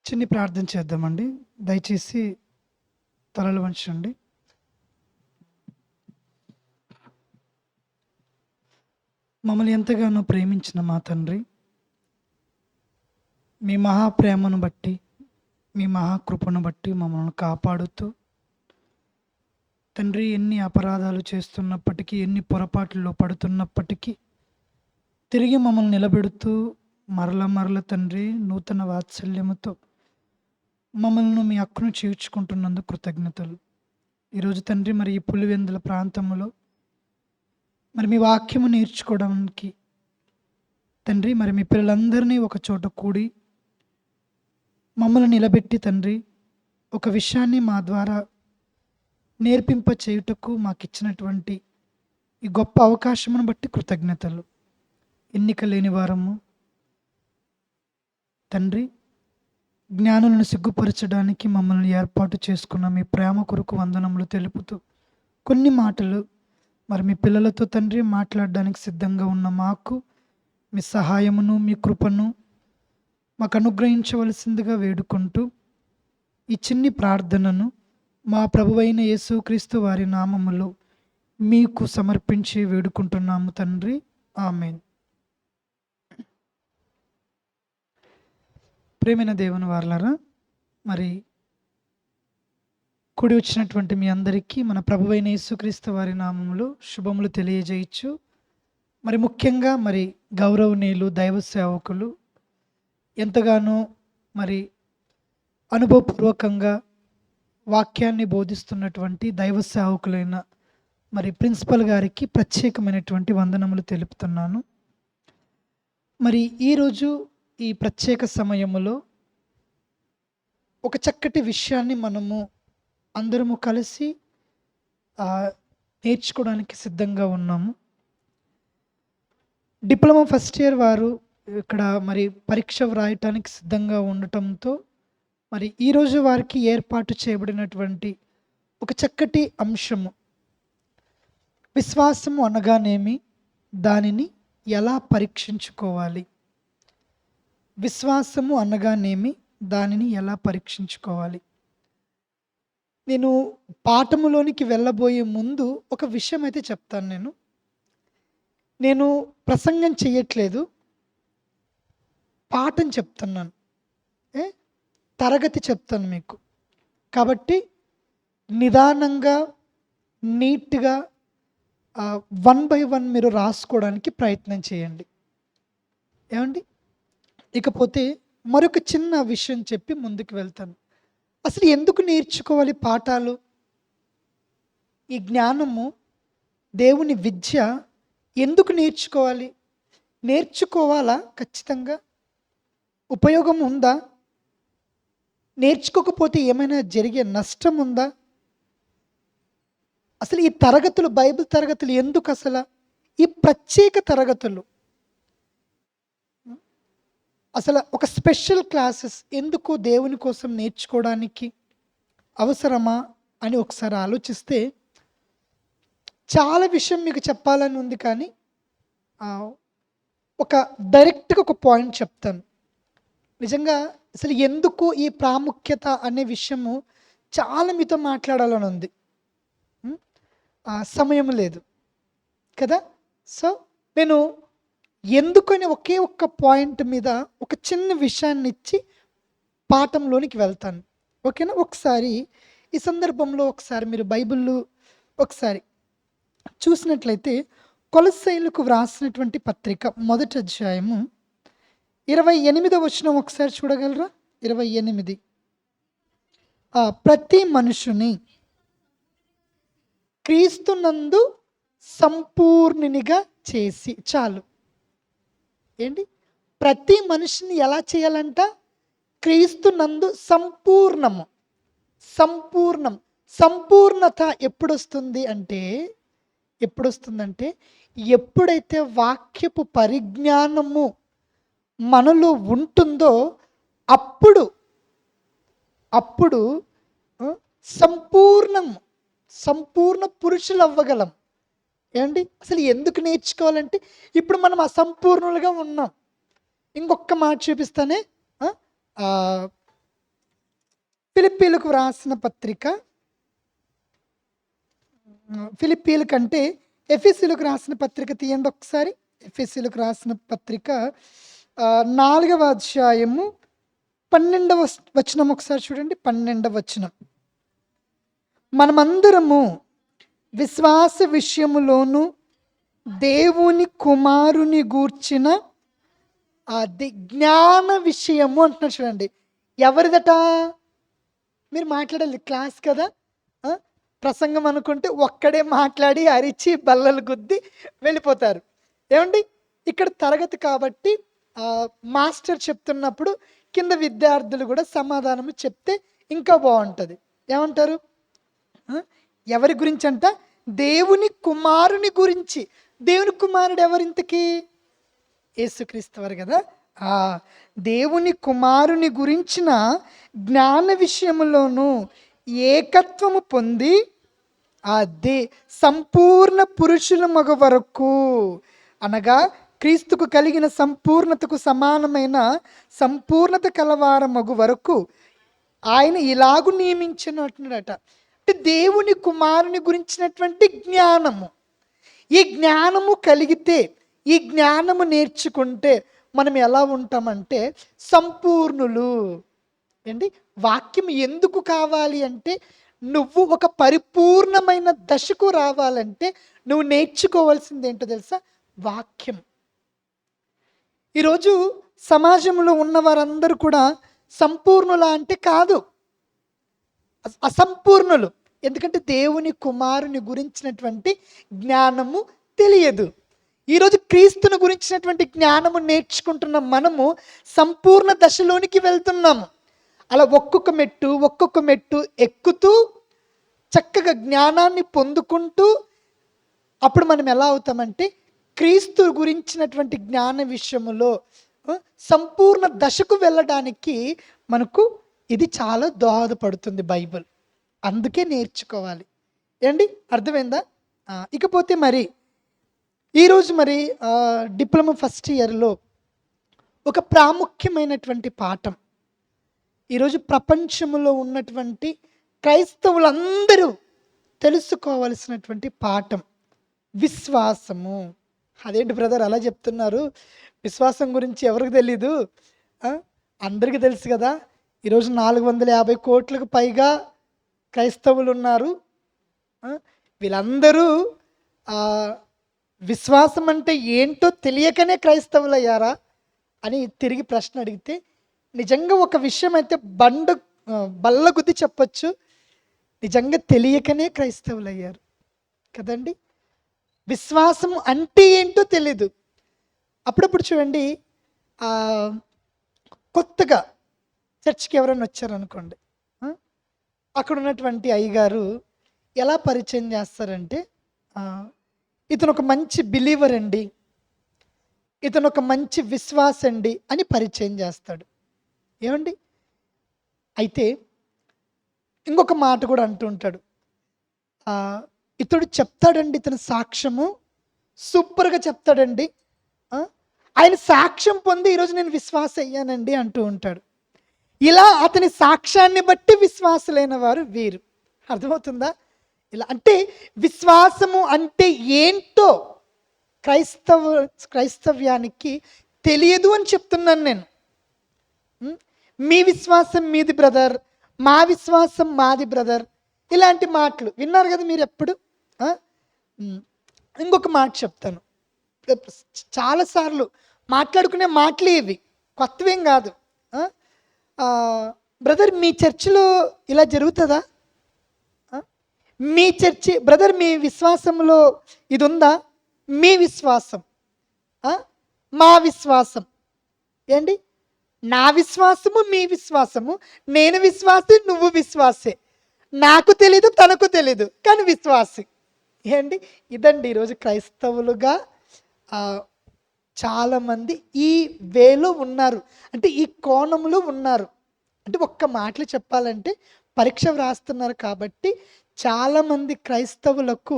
చిన్ని ప్రార్థన చేద్దామండి. దయచేసి తలలు వంచండి. మమ్మల్ని ఎంతగానో ప్రేమించిన మా తండ్రి, మీ మహాప్రేమను బట్టి, మీ మహాకృపను బట్టి మమ్మల్ని కాపాడుతూ, తండ్రి ఎన్ని అపరాధాలు చేస్తున్నప్పటికీ, ఎన్ని పొరపాట్లలో పడుతున్నప్పటికీ, తిరిగి మమ్మల్ని నిలబెడుతూ మరల తండ్రి నూతన వాత్సల్యముతో మమ్మల్ని మీ హక్కును చేర్చుకుంటున్నందుకు కృతజ్ఞతలు. ఈరోజు తండ్రి మరి ఈ పులివెందుల ప్రాంతంలో మరి మీ వాక్యము నేర్చుకోవడానికి తండ్రి మరి మీ పిల్లలందరినీ ఒక చోట కూడి మమ్మల్ని నిలబెట్టి తండ్రి ఒక విషయాన్ని మా ద్వారా నేర్పింప చేయుటకు మాకు ఇచ్చినటువంటి ఈ గొప్ప అవకాశమును బట్టి కృతజ్ఞతలు. ఎన్నిక లేని వారము తండ్రి, జ్ఞానులను సిగ్గుపరచడానికి మమ్మల్ని ఏర్పాటు చేసుకున్న మీ ప్రేమ కొరకు వందనములు తెలుపుతూ కొన్ని మాటలు మరి మీ పిల్లలతో తండ్రి మాట్లాడడానికి సిద్ధంగా ఉన్న మాకు మీ సహాయమును మీ కృపను మాకు అనుగ్రహించవలసిందిగా వేడుకుంటూ ఈ చిన్ని ప్రార్థనను మా ప్రభువైన యేసుక్రీస్తు వారి నామములో మీకు సమర్పించి వేడుకుంటున్నాము తండ్రి. ఆమేన్. ప్రేమైన దేవుని వారలారా, మరి కూడి వచ్చినటువంటి మీ అందరికీ మన ప్రభువైన యేసుక్రీస్తు వారి నామములో శుభములు తెలియజేయచ్చు. మరి ముఖ్యంగా మరి గౌరవనీయులు దైవ సేవకులు ఎంతగానో మరి అనుభవపూర్వకంగా వాక్యాన్ని బోధిస్తున్నటువంటి దైవ సేవకులైన మరి ప్రిన్సిపల్ గారికి ప్రత్యేకమైనటువంటి వందనములు తెలుపుతున్నాను. మరి ఈరోజు ఈ ప్రత్యేక సమయములో ఒక చక్కటి విషయాన్ని మనము అందరము కలిసి నేర్చుకోవడానికి సిద్ధంగా ఉన్నాము. డిప్లొమా ఫస్ట్ ఇయర్ వారు ఇక్కడ మరి పరీక్ష వ్రాయటానికి సిద్ధంగా ఉండటంతో మరి ఈరోజు వారికి ఏర్పాటు చేయబడినటువంటి ఒక చక్కటి అంశము, విశ్వాసము అనగానేమి, దానిని ఎలా పరీక్షించుకోవాలి. విశ్వాసము అనగానేమి, దానిని ఎలా పరీక్షించుకోవాలి. నేను పాఠములోనికి వెళ్ళబోయే ముందు ఒక విషయం అయితే చెప్తాను. నేను ప్రసంగం చేయట్లేదు, పాఠం చెప్తున్నాను, తరగతి చెప్తాను మీకు. కాబట్టి నిదానంగా నీట్గా 1 by 1 మీరు రాసుకోవడానికి ప్రయత్నం చేయండి. ఏమండి? ఇకపోతే మరొక చిన్న విషయం చెప్పి ముందుకు వెళ్తాను. అసలు ఎందుకు నేర్చుకోవాలి పాఠాలు? ఈ జ్ఞానము, దేవుని విద్య ఎందుకు నేర్చుకోవాలి? నేర్చుకోవాలా? ఖచ్చితంగా ఉపయోగం ఉందా? నేర్చుకోకపోతే ఏమైనా జరిగే నష్టం ఉందా? అసలు ఈ తరగతులు, బైబిల్ తరగతులు ఎందుకు? అసలు ఈ ప్రత్యేక తరగతులు, అసలు ఒక స్పెషల్ క్లాసెస్ ఎందుకు దేవుని కోసం నేర్చుకోవడానికి అవసరమా అని ఒకసారి ఆలోచిస్తే చాలా విషయం మీకు చెప్పాలని ఉంది. కానీ ఒక డైరెక్ట్గా ఒక పాయింట్ చెప్తాను. నిజంగా అసలు ఎందుకు ఈ ప్రాముఖ్యత అనే విషయము చాలా మీతో మాట్లాడాలని ఉంది. సమయం లేదు కదా. సో నేను ఎందుకని ఒకే ఒక్క పాయింట్ మీద ఒక చిన్న విషయాన్ని ఇచ్చి పాఠంలోనికి వెళ్తాను. ఓకేనా? ఒకసారి ఈ సందర్భంలో ఒకసారి మీరు బైబిల్లో ఒకసారి చూసినట్లయితే కొలస్సీయులకు వ్రాసినటువంటి పత్రిక 1వ అధ్యాయము 28వ వచనం ఒకసారి చూడగలరా? 28. ప్రతి మనుషుని క్రీస్తునందు సంపూర్ణునిగా చేసి. చాలు. ఏంటి? ప్రతి మనిషిని ఎలా చేయాలంట? క్రీస్తునందు సంపూర్ణము. సంపూర్ణం. సంపూర్ణత ఎప్పుడొస్తుంది అంటే ఎప్పుడైతే వాక్యపు పరిజ్ఞానము మనలో ఉంటుందో అప్పుడు సంపూర్ణ పురుషులు అవ్వగలం. ఏమండి? అసలు ఎందుకు నేర్చుకోవాలంటే ఇప్పుడు మనం అసంపూర్ణులుగా ఉన్నాం. ఇంకొక మాట చూపిస్తానే. ఫిలిప్పీలకు వ్రాసిన పత్రిక, ఫిలిప్పీల కంటే ఎఫెసీయులకు రాసిన పత్రిక తీయండి ఒకసారి. ఎఫెసీయులకు రాసిన పత్రిక 4వ అధ్యాయము 12వ వచనం ఒకసారి చూడండి. 12వ వచనం. మనమందరము విశ్వాస విషయములోను దేవుని కుమారుని గూర్చిన అది జ్ఞాన విషయము అంటున్నారు చూడండి. ఎవరిదట? మీరు మాట్లాడాలి, క్లాస్ కదా, ప్రసంగం అనుకుంటే ఒక్కడే మాట్లాడి అరిచి బల్లలు గుద్ది వెళ్ళిపోతారు. ఏమండి, ఇక్కడ తరగతి కాబట్టి మాస్టర్ చెప్తున్నప్పుడు కింద విద్యార్థులు కూడా సమాధానము చెప్తే ఇంకా బాగుంటుంది. ఏమంటారు? ఎవరి గురించి అంట? దేవుని కుమారుని గురించి. దేవుని కుమారుడు ఎవరింతకి? యేసుక్రీస్తు వారు కదా. దేవుని కుమారుని గురించిన జ్ఞాన విషయములోను ఏకత్వము పొంది అదే సంపూర్ణ పురుషుల మగ వరకు, అనగా క్రీస్తుకు కలిగిన సంపూర్ణతకు సమానమైన సంపూర్ణత కలవార మగు వరకు ఆయన ఇలాగు నియమించినట్టుడట. అంటే దేవుని కుమారుని గురించినటువంటి జ్ఞానము, ఈ జ్ఞానము కలిగితే, ఈ జ్ఞానము నేర్చుకుంటే మనం ఎలా ఉంటామంటే సంపూర్ణులు. ఏంటి వాక్యం ఎందుకు కావాలి అంటే, నువ్వు ఒక పరిపూర్ణమైన దశకు రావాలంటే నువ్వు నేర్చుకోవాల్సింది ఏంటో తెలుసా? వాక్యం. ఈరోజు సమాజంలో ఉన్న వారందరూ కూడా సంపూర్ణులా అంటే కాదు, అసంపూర్ణులు. ఎందుకంటే దేవుని కుమారుని గురించినటువంటి జ్ఞానము తెలియదు. ఈరోజు క్రీస్తుని గురించినటువంటి జ్ఞానము నేర్చుకుంటున్న మనము సంపూర్ణ దశలోనికి వెళ్తున్నాము. అలా ఒక్కొక్క మెట్టు ఎక్కుతూ చక్కగా జ్ఞానాన్ని పొందుకుంటూ అప్పుడు మనం ఎలా అవుతామంటే క్రీస్తు గురించినటువంటి జ్ఞాన విషయములో సంపూర్ణ దశకు వెళ్ళడానికి మనకు ఇది చాలా దోహదపడుతుంది బైబిల్. అందుకే నేర్చుకోవాలి. ఏంటి, అర్థమైందా? ఇకపోతే మరి ఈరోజు మరి డిప్లొమా ఫస్ట్ ఇయర్లో ఒక ప్రాముఖ్యమైనటువంటి పాఠం, ఈరోజు ప్రపంచంలో ఉన్నటువంటి క్రైస్తవులందరూ తెలుసుకోవలసినటువంటి పాఠం విశ్వాసము. అదేంటి బ్రదర్ అలా చెప్తున్నారు? విశ్వాసం గురించి ఎవరికి తెలీదు? అందరికీ తెలుసు కదా. ఈరోజు 450 కోట్లకు పైగా క్రైస్తవులు ఉన్నారు. వీళ్ళందరూ విశ్వాసం అంటే ఏంటో తెలియకనే క్రైస్తవులు అయ్యారా అని తిరిగి ప్రశ్న అడిగితే, నిజంగా ఒక విషయం అయితే బల్ల గుద్ది చెప్పచ్చు, నిజంగా తెలియకనే క్రైస్తవులు అయ్యారు కదండి. విశ్వాసం అంటే ఏంటో తెలీదు. అప్పుడప్పుడు చూడండి, కొత్తగా చర్చికి ఎవరైనా వచ్చారనుకోండి, అక్కడ ఉన్నటువంటి అయ్యగారు ఎలా పరిచయం చేస్తారంటే, ఇతను ఒక మంచి బిలీవర్ అండి, ఇతను ఒక మంచి విశ్వాస అండి అని పరిచయం చేస్తాడు. ఏమండి, అయితే ఇంకొక మాట కూడా అంటూ ఉంటాడు, ఇతడు చెప్తాడండి, ఇతను సాక్ష్యము సూపర్గా చెప్తాడండి, ఆయన సాక్ష్యం పొంది ఈరోజు నేను విశ్వాస అయ్యానండి అంటూ ఉంటాడు. ఇలా అతని సాక్ష్యాన్ని బట్టి విశ్వాసులైన వారు వీరు. అర్థమవుతుందా? ఇలా అంటే విశ్వాసము అంటే ఏంటో క్రైస్తవ్యానికి తెలియదు అని చెప్తున్నాను నేను. మీ విశ్వాసం మీది బ్రదర్, మా విశ్వాసం మాది బ్రదర్, ఇలాంటి మాటలు విన్నారు కదా మీరు ఎప్పుడు. ఇంకొక మాట చెప్తాను, చాలాసార్లు మాట్లాడుకునే మాటలు ఇవి, కొత్తవేం కాదు. బ్రదర్ మీ చర్చిలో ఇలా జరుగుతుందా? మీ చర్చి బ్రదర్ మీ విశ్వాసంలో ఇది ఉందా? మీ విశ్వాసం, మా విశ్వాసం ఏంటి? నా విశ్వాసము మీ విశ్వాసము, నేను విశ్వాసి నువ్వు విశ్వాసే, నాకు తెలీదు తనకు తెలీదు కానీ విశ్వాసి. ఏంటి ఇదండి ఈరోజు క్రైస్తవులుగా చాలామంది ఈ వేలో ఉన్నారు, అంటే ఈ కోణంలో ఉన్నారు. అంటే ఒక్క మాటలు చెప్పాలంటే పరీక్ష వ్రాస్తున్నారు కాబట్టి చాలామంది క్రైస్తవులకు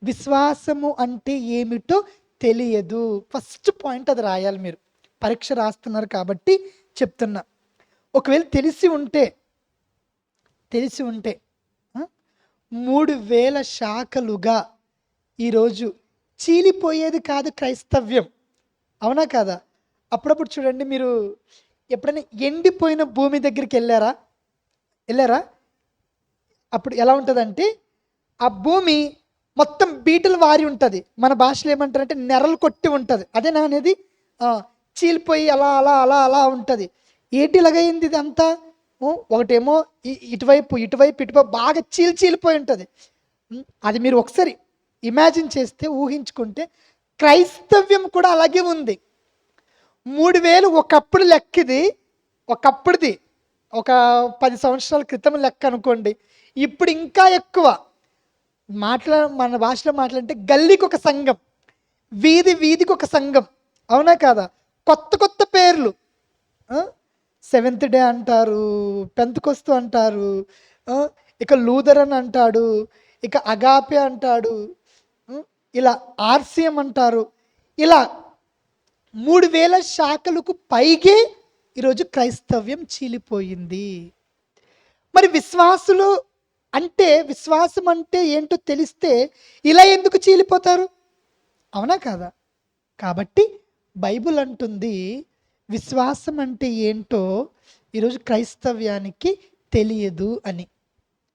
విశ్వాసము అంటే ఏమిటో తెలియదు. ఫస్ట్ పాయింట్ అది రాయాలి మీరు, పరీక్ష రాస్తున్నారు కాబట్టి చెప్తున్నా. ఒకవేళ తెలిసి ఉంటే తెలిసి ఉంటే ఆ, 3000 శాఖలుగా ఈరోజు చీలిపోయేది కాదు క్రైస్తవ్యం. అవునా కాదా? అప్పుడప్పుడు చూడండి, మీరు ఎప్పుడైనా ఎండిపోయిన భూమి దగ్గరికి వెళ్ళారా? వెళ్ళారా? అప్పుడు ఎలా ఉంటుందంటే ఆ భూమి మొత్తం బీటలు వారి ఉంటుంది. మన భాషలో ఏమంటారంటే నెరలు కొట్టి ఉంటుంది. అదేనా అనేది? ఆ, చీలిపోయి అలా అలా అలా అలా ఉంటుంది. ఏంటి ఇలాగైంది ఇది అంతా? ఒకటేమో ఇటువైపు ఇటువైపు ఇటువైపు బాగా చీలిపోయి ఉంటుంది. అది మీరు ఒకసారి ఇమాజిన్ చేస్తే, ఊహించుకుంటే క్రైస్తవ్యం కూడా అలాగే ఉంది. 3000 ఒకప్పుడు లెక్కది, ఒకప్పుడుది ఒక 10 సంవత్సరాల క్రితం లెక్క అనుకోండి. ఇప్పుడు ఇంకా ఎక్కువ. మన భాషలో మాట్లాడితే గల్లీకి ఒక సంఘం, వీధికి ఒక సంఘం. అవునా కాదా? కొత్త కొత్త పేర్లు. సెవెంత్ డే అంటారు, పెంతెకొస్తు అంటారు, ఇక లూథరన్ అంటాడు, ఇక అగాపే అంటాడు, ఇలా ఆర్సిఎం అంటారు. ఇలా 3000 శాఖలకు పైగే ఈరోజు క్రైస్తవ్యం చీలిపోయింది. మరి విశ్వాసం అంటే ఏంటో తెలిస్తే ఇలా ఎందుకు చీలిపోతారు? అవునా కాదా? కాబట్టి బైబిల్ అంటుంది విశ్వాసం అంటే ఏంటో ఈరోజు క్రైస్తవ్యానికి తెలియదు అని.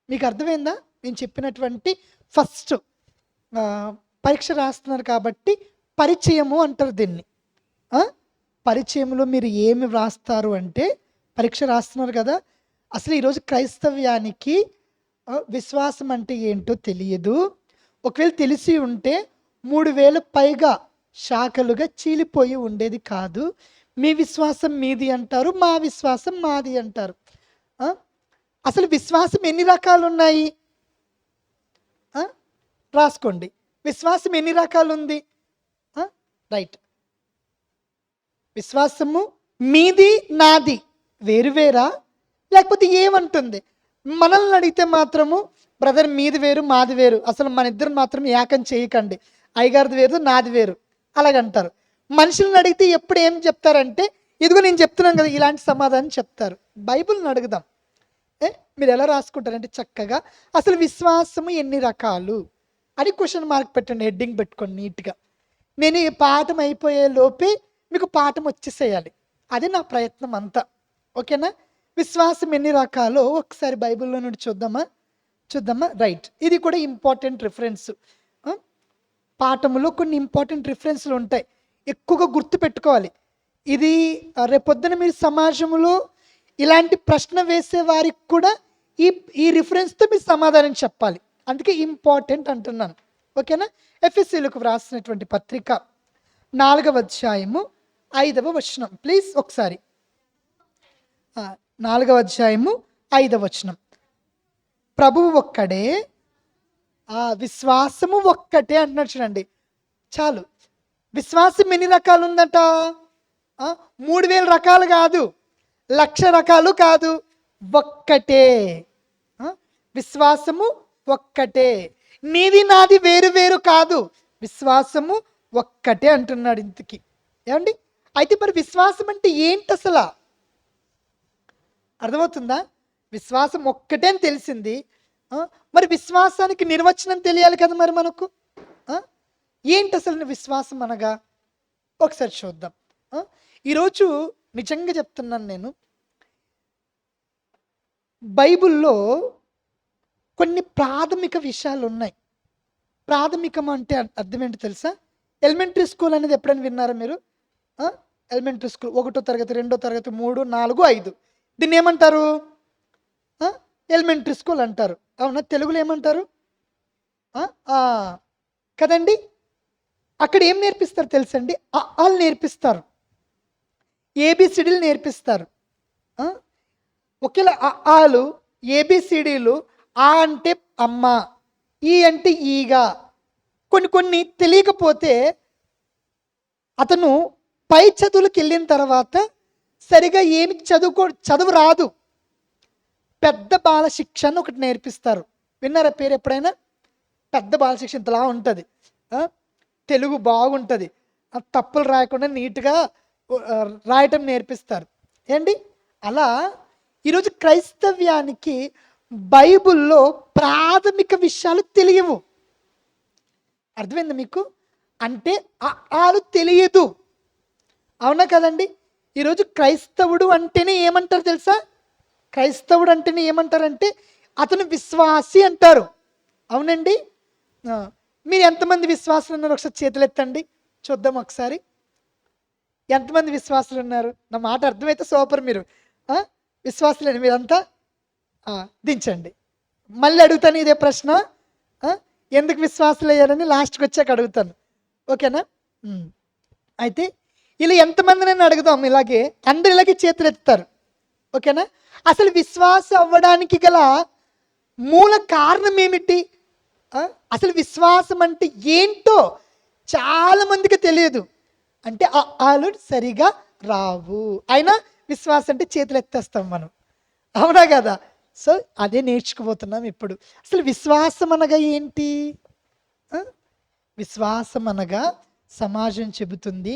మీకు అర్థమైందా నేను చెప్పినటువంటి ఫస్ట్? పరీక్ష రాస్తున్నారు కాబట్టి పరిచయము అంటారు దీన్ని. పరిచయంలో మీరు ఏమి వ్రాస్తారు అంటే, పరీక్ష రాస్తున్నారు కదా, అసలు ఈరోజు క్రైస్తవ్యానికి విశ్వాసం అంటే ఏంటో తెలియదు. ఒకవేళ తెలిసి ఉంటే 3000 పైగా శాఖలుగా చీలిపోయి ఉండేది కాదు. మీ విశ్వాసం మీది అంటారు, మా విశ్వాసం మాది అంటారు. అసలు విశ్వాసం ఎన్ని రకాలు ఉన్నాయి? రాసుకోండి. విశ్వాసం ఎన్ని రకాలు ఉంది? రైట్. విశ్వాసము మీది నాది వేరువేరా, లేకపోతే ఏమంటుంది? మనల్ని అడిగితే మాత్రము బ్రదర్ మీది వేరు మాది వేరు, అసలు మన ఇద్దరు మాత్రం ఏకం చేయకండి, అయ్యగారిది వేరు నాది వేరు అలాగంటారు. మనుషులను అడిగితే ఎప్పుడు ఏం చెప్తారంటే, ఇదిగో నేను చెప్తున్నాను కదా, ఇలాంటి సమాధానం చెప్తారు. బైబిల్ని అడుగుదాం. మీరు ఎలా రాసుకుంటారంటే చక్కగా అసలు విశ్వాసము ఎన్ని రకాలు అని క్వశ్చన్ మార్క్ పెట్టండి, హెడ్డింగ్ పెట్టుకోండి నీట్గా. నేను ఈ పాఠం అయిపోయే లోపే మీకు పాఠం వచ్చేసేయాలి. అది నా ప్రయత్నం అంతా. ఓకేనా? విశ్వాసం ఎన్ని రకాలో ఒకసారి బైబిల్లో నుండి చూద్దామా? రైట్. ఇది కూడా ఇంపార్టెంట్ రిఫరెన్స్. పాఠములో కొన్ని ఇంపార్టెంట్ రిఫరెన్స్లు ఉంటాయి, ఎక్కువగా గుర్తు పెట్టుకోవాలి. ఇది రేపొద్దున మీరు సమాజంలో ఇలాంటి ప్రశ్న వేసే వారికి కూడా ఈ రిఫరెన్స్తో మీరు సమాధానం చెప్పాలి. అందుకే ఇంపార్టెంట్ అంటున్నాను. ఓకేనా? ఎఫెసీయులకు వ్రాసినటువంటి పత్రిక 4వ అధ్యాయము 5వ వచనం ప్లీజ్ ఒకసారి. 4వ అధ్యాయము 5వ వచనం. ప్రభువు ఒక్కడే, విశ్వాసము ఒక్కటే అంటున్నాడు. చూడండి, చాలు. విశ్వాసం ఎన్ని రకాలు ఉందట? 3000 రకాలు కాదు, 1,00,000 రకాలు కాదు, ఒక్కటే. విశ్వాసము ఒక్కటే. నీది నాది వేరు వేరు కాదు, విశ్వాసము ఒక్కటే అంటున్నాడు. ఇంతకి ఏమండి? అయితే మరి విశ్వాసం అంటే ఏంటి అసలు? అర్థమవుతుందా? విశ్వాసం ఒక్కటే అని తెలిసింది. మరి విశ్వాసానికి నిర్వచనం తెలియాలి కదా మరి మనకు. ఏంటి అసలు విశ్వాసం అనగా? ఒకసారి చూద్దాం. ఈరోజు నిజంగా చెప్తున్నాను నేను, బైబిల్లో కొన్ని ప్రాథమిక విషయాలు ఉన్నాయి. ప్రాథమికం అంటే అర్థం ఏంటి తెలుసా? ఎలిమెంటరీ స్కూల్ అనేది ఎప్పుడైనా విన్నారా మీరు? ఎలిమెంటరీ స్కూల్ 1వ తరగతి 2వ తరగతి 3, 4, 5 దీన్ని ఏమంటారు? ఎలిమెంటరీ స్కూల్ అంటారు. అవునా? తెలుగులో ఏమంటారు కదండి? అక్కడ ఏం నేర్పిస్తారు తెలుసండి? ఆలు నేర్పిస్తారు, ఏబిసిడీలు నేర్పిస్తారు. ఒకేలా ఆలు ఏబిసిడీలు, ఆ అంటే అమ్మ, ఈ అంటే ఈగా. కొన్ని తెలియకపోతే అతను పై చదువులకు వెళ్ళిన తర్వాత సరిగా ఏమి చదువు రాదు. పెద్ద బాల శిక్ష అని ఒకటి నేర్పిస్తారు. విన్నారా పేరు ఎప్పుడైనా? పెద్ద బాల శిక్ష ఇంతలా ఉంటుంది, తెలుగు బాగుంటుంది, తప్పులు రాయకుండా నీట్గా రాయటం నేర్పిస్తారు. ఏంటి? అలా ఈరోజు క్రైస్తవ్యానికి బైబిల్‌లో ప్రాథమిక విషయాలు తెలియవు. అర్థమైందా మీకు? అంటే ఆలు తెలియదు. అవునా కదండీ! ఈరోజు క్రైస్తవుడు అంటేనే ఏమంటారు తెలుసా? క్రైస్తవుడు అంటేనే ఏమంటారంటే అతను విశ్వాసి అంటారు. అవునండి? ఆ! మీరు ఎంతమంది విశ్వాసులున్నారో ఒకసారి చేతులెత్తండి. చూద్దాం ఒకసారి. ఎంతమంది విశ్వాసులున్నారు? నా మాట అర్థమైతే సూపర్ మీరు. ఆ! విశ్వాసులేనా మీరంతా? ఆ! దించండి. మళ్ళీ అడుగుతాను ఇదే ప్రశ్న. ఆ! ఎందుకు విశ్వాసులయ్యారని లాస్ట్‌కొచ్చాక అడుగుతాను. ఓకేనా? హ్మ్. అయితే ఇలా ఎంతమందినైనా అడుగుదాం ఇలాగే. అందరూ ఇలాగే చేతులెత్తుతారు. ఓకేనా? అసలు విశ్వాసం అవ్వడానికి గల మూల కారణం ఏమిటి? ఆ! అసలు విశ్వాసం అంటే ఏంటో చాలా మందికి తెలియదు. అంటే ఆలు సరిగా రావు. అయినా విశ్వాసం అంటే చేతులెత్తేస్తాం మనం. అవునా గదా! సో, అదే నేర్చుకోబోతున్నాం ఇప్పుడు. అసలు విశ్వాసం అనగా ఏంటి? ఆ! విశ్వాసం అనగా సమాజం చెబుతుంది.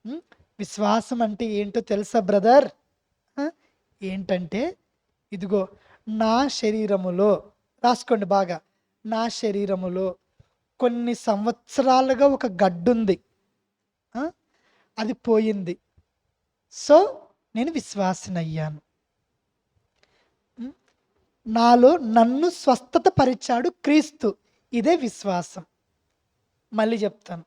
హ్మ్. విశ్వాసం అంటే ఏంటో తెలుసా బ్రదర్? ఆ! ఏంటంటే ఇదిగో నా శరీరములో రాసుకోండి బాగా. నా శరీరములో కొన్ని సంవత్సరాలుగా ఒక గడ్డుంది. ఆ! అది పోయింది. సో, నేను విశ్వాసినయ్యాను. హ్మ్. నాలో నన్ను స్వస్థత పరిచాడు క్రీస్తు. ఇదే విశ్వాసం. మళ్ళీ చెప్తాను.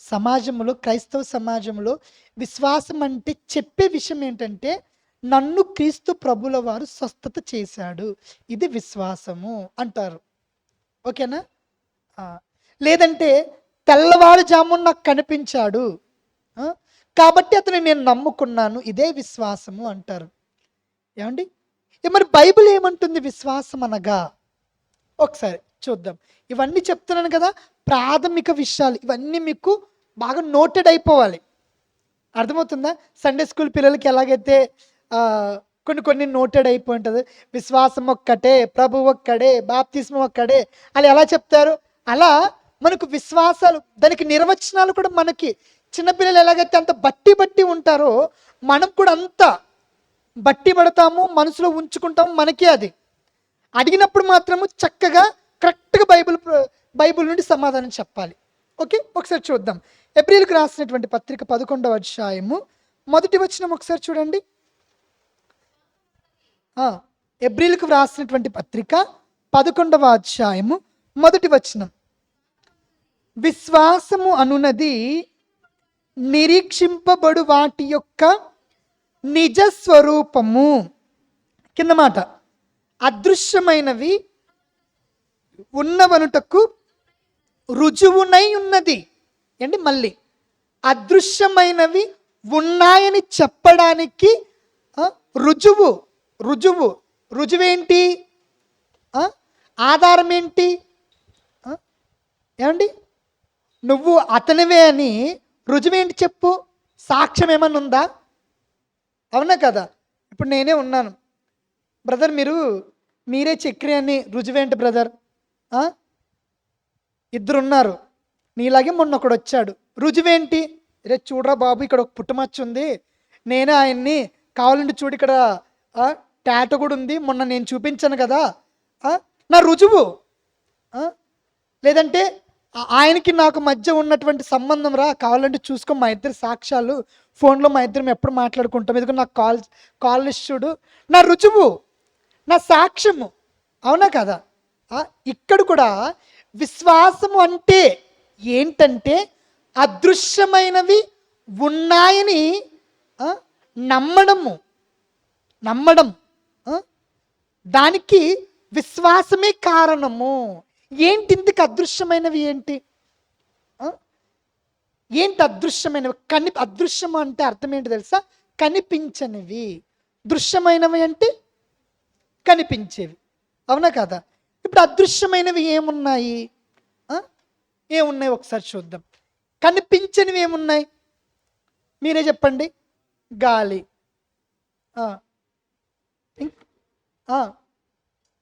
సమాజంలో క్రైస్తవ సమాజంలో విశ్వాసం అంటే చెప్పే విషయం ఏంటంటే నన్ను క్రీస్తు ప్రభుల వారు స్వస్థత చేశాడు. ఇది విశ్వాసము అంటారు. ఓకేనా? ఆ! లేదంటే తెల్లవారుజామున నాకు కనిపించాడు. ఆ! కాబట్టి అతన్ని నేను నమ్ముకున్నాను. ఇదే విశ్వాసము అంటారు. ఏవండీ? మరి బైబిల్ ఏమంటుంది విశ్వాసం అనగా? ఒకసారి చూద్దాం. ఇవన్నీ చెప్తున్నాను కదా! ప్రాథమిక విషయాలు. ఇవన్నీ మీకు బాగా నోటెడ్ అయిపోవాలి. అర్థమవుతుందా? సండే స్కూల్ పిల్లలకి ఎలాగైతే కొన్ని కొన్ని నోటెడ్ అయిపోయి ఉంటది. విశ్వాసం ఒక్కటే, ప్రభువు ఒక్కడే, బాప్తిస్మం ఒక్కడే అని ఎలా చెప్తారు? అలా మనకు విశ్వాసాలు దానికి నిర్వచనాలు కూడా మనకి చిన్నపిల్లలు ఎలాగైతే అంత బట్టి బట్టి ఉంటారో, మనం కూడా అంత బట్టి పడతాము, మనసులో ఉంచుకుంటాము. మనకే అది. అడిగినప్పుడు మాత్రము చక్కగా కరెక్ట్‌గా బైబిల్ నుండి సమాధానం చెప్పాలి. ఓకే. ఒకసారి చూద్దాం. ఎబ్రీయులకు రాసినటువంటి పత్రిక 11వ అధ్యాయము మొదటి వచనం ఒకసారి చూడండి. ఆ! ఎబ్రీయులకు వ్రాసినటువంటి పత్రిక 11వ అధ్యాయము మొదటి వచనం. విశ్వాసము అనునది నిరీక్షింపబడు వాటి యొక్క నిజ స్వరూపము. కింద మాట అదృశ్యమైనవి ఉన్నవనుటకు రుజువునై ఉన్నది. ఏంటి మళ్ళీ అదృశ్యమైనవి ఉన్నాయని చెప్పడానికి రుజువు. రుజువు రుజువేంటి? ఆధారం ఏంటి? ఏమండి? నువ్వు అతనివే అని రుజువేంటి చెప్పు? సాక్ష్యం ఏమన్నా ఉందా? అవునా కదా? ఇప్పుడు నేనే ఉన్నాను. బ్రదర్ మీరే చక్రి అని రుజువేంటి బ్రదర్? ఇద్దరున్నారు. నీలాగే మొన్న ఒకడు వచ్చాడు. రుజువేంటి? రే చూడరా బాబు ఇక్కడ ఒక పుట్టుమచ్చ ఉంది. నేనే ఆయన్ని కావాలంటే చూడు ఇక్కడ టాటూ కూడా ఉంది. మొన్న నేను చూపించాను కదా! నా రుజువు. లేదంటే ఆయనకి నాకు మధ్య ఉన్నటువంటి సంబంధం రా కావాలంటే చూసుకో మా ఇద్దరి సాక్ష్యాలు ఫోన్లో మా ఇద్దరం ఎప్పుడు మాట్లాడుకుంటాం. ఇదిగో నాకు కాల్ లిస్ట్ చూడు. నా రుజువు, నా సాక్ష్యము. అవునా కదా? ఇక్కడ కూడా విశ్వాసము అంటే ఏంటంటే అదృశ్యమైనవి ఉన్నాయని నమ్మడము. దానికి విశ్వాసమే కారణము. ఏంటి ఇందుకు అదృశ్యమైనవి ఏంటి? ఏంటి అదృశ్యమైనవి? అదృశ్యం అంటే అర్థం ఏంటి తెలుసా? కనిపించనివి. దృశ్యమైనవి అంటే కనిపించేవి. అవునా కదా? ఇప్పుడు అదృశ్యమైనవి ఏమున్నాయి? ఏమున్నాయి ఒకసారి చూద్దాం. కనిపించనివి ఏమున్నాయి? మీరే చెప్పండి. గాలి,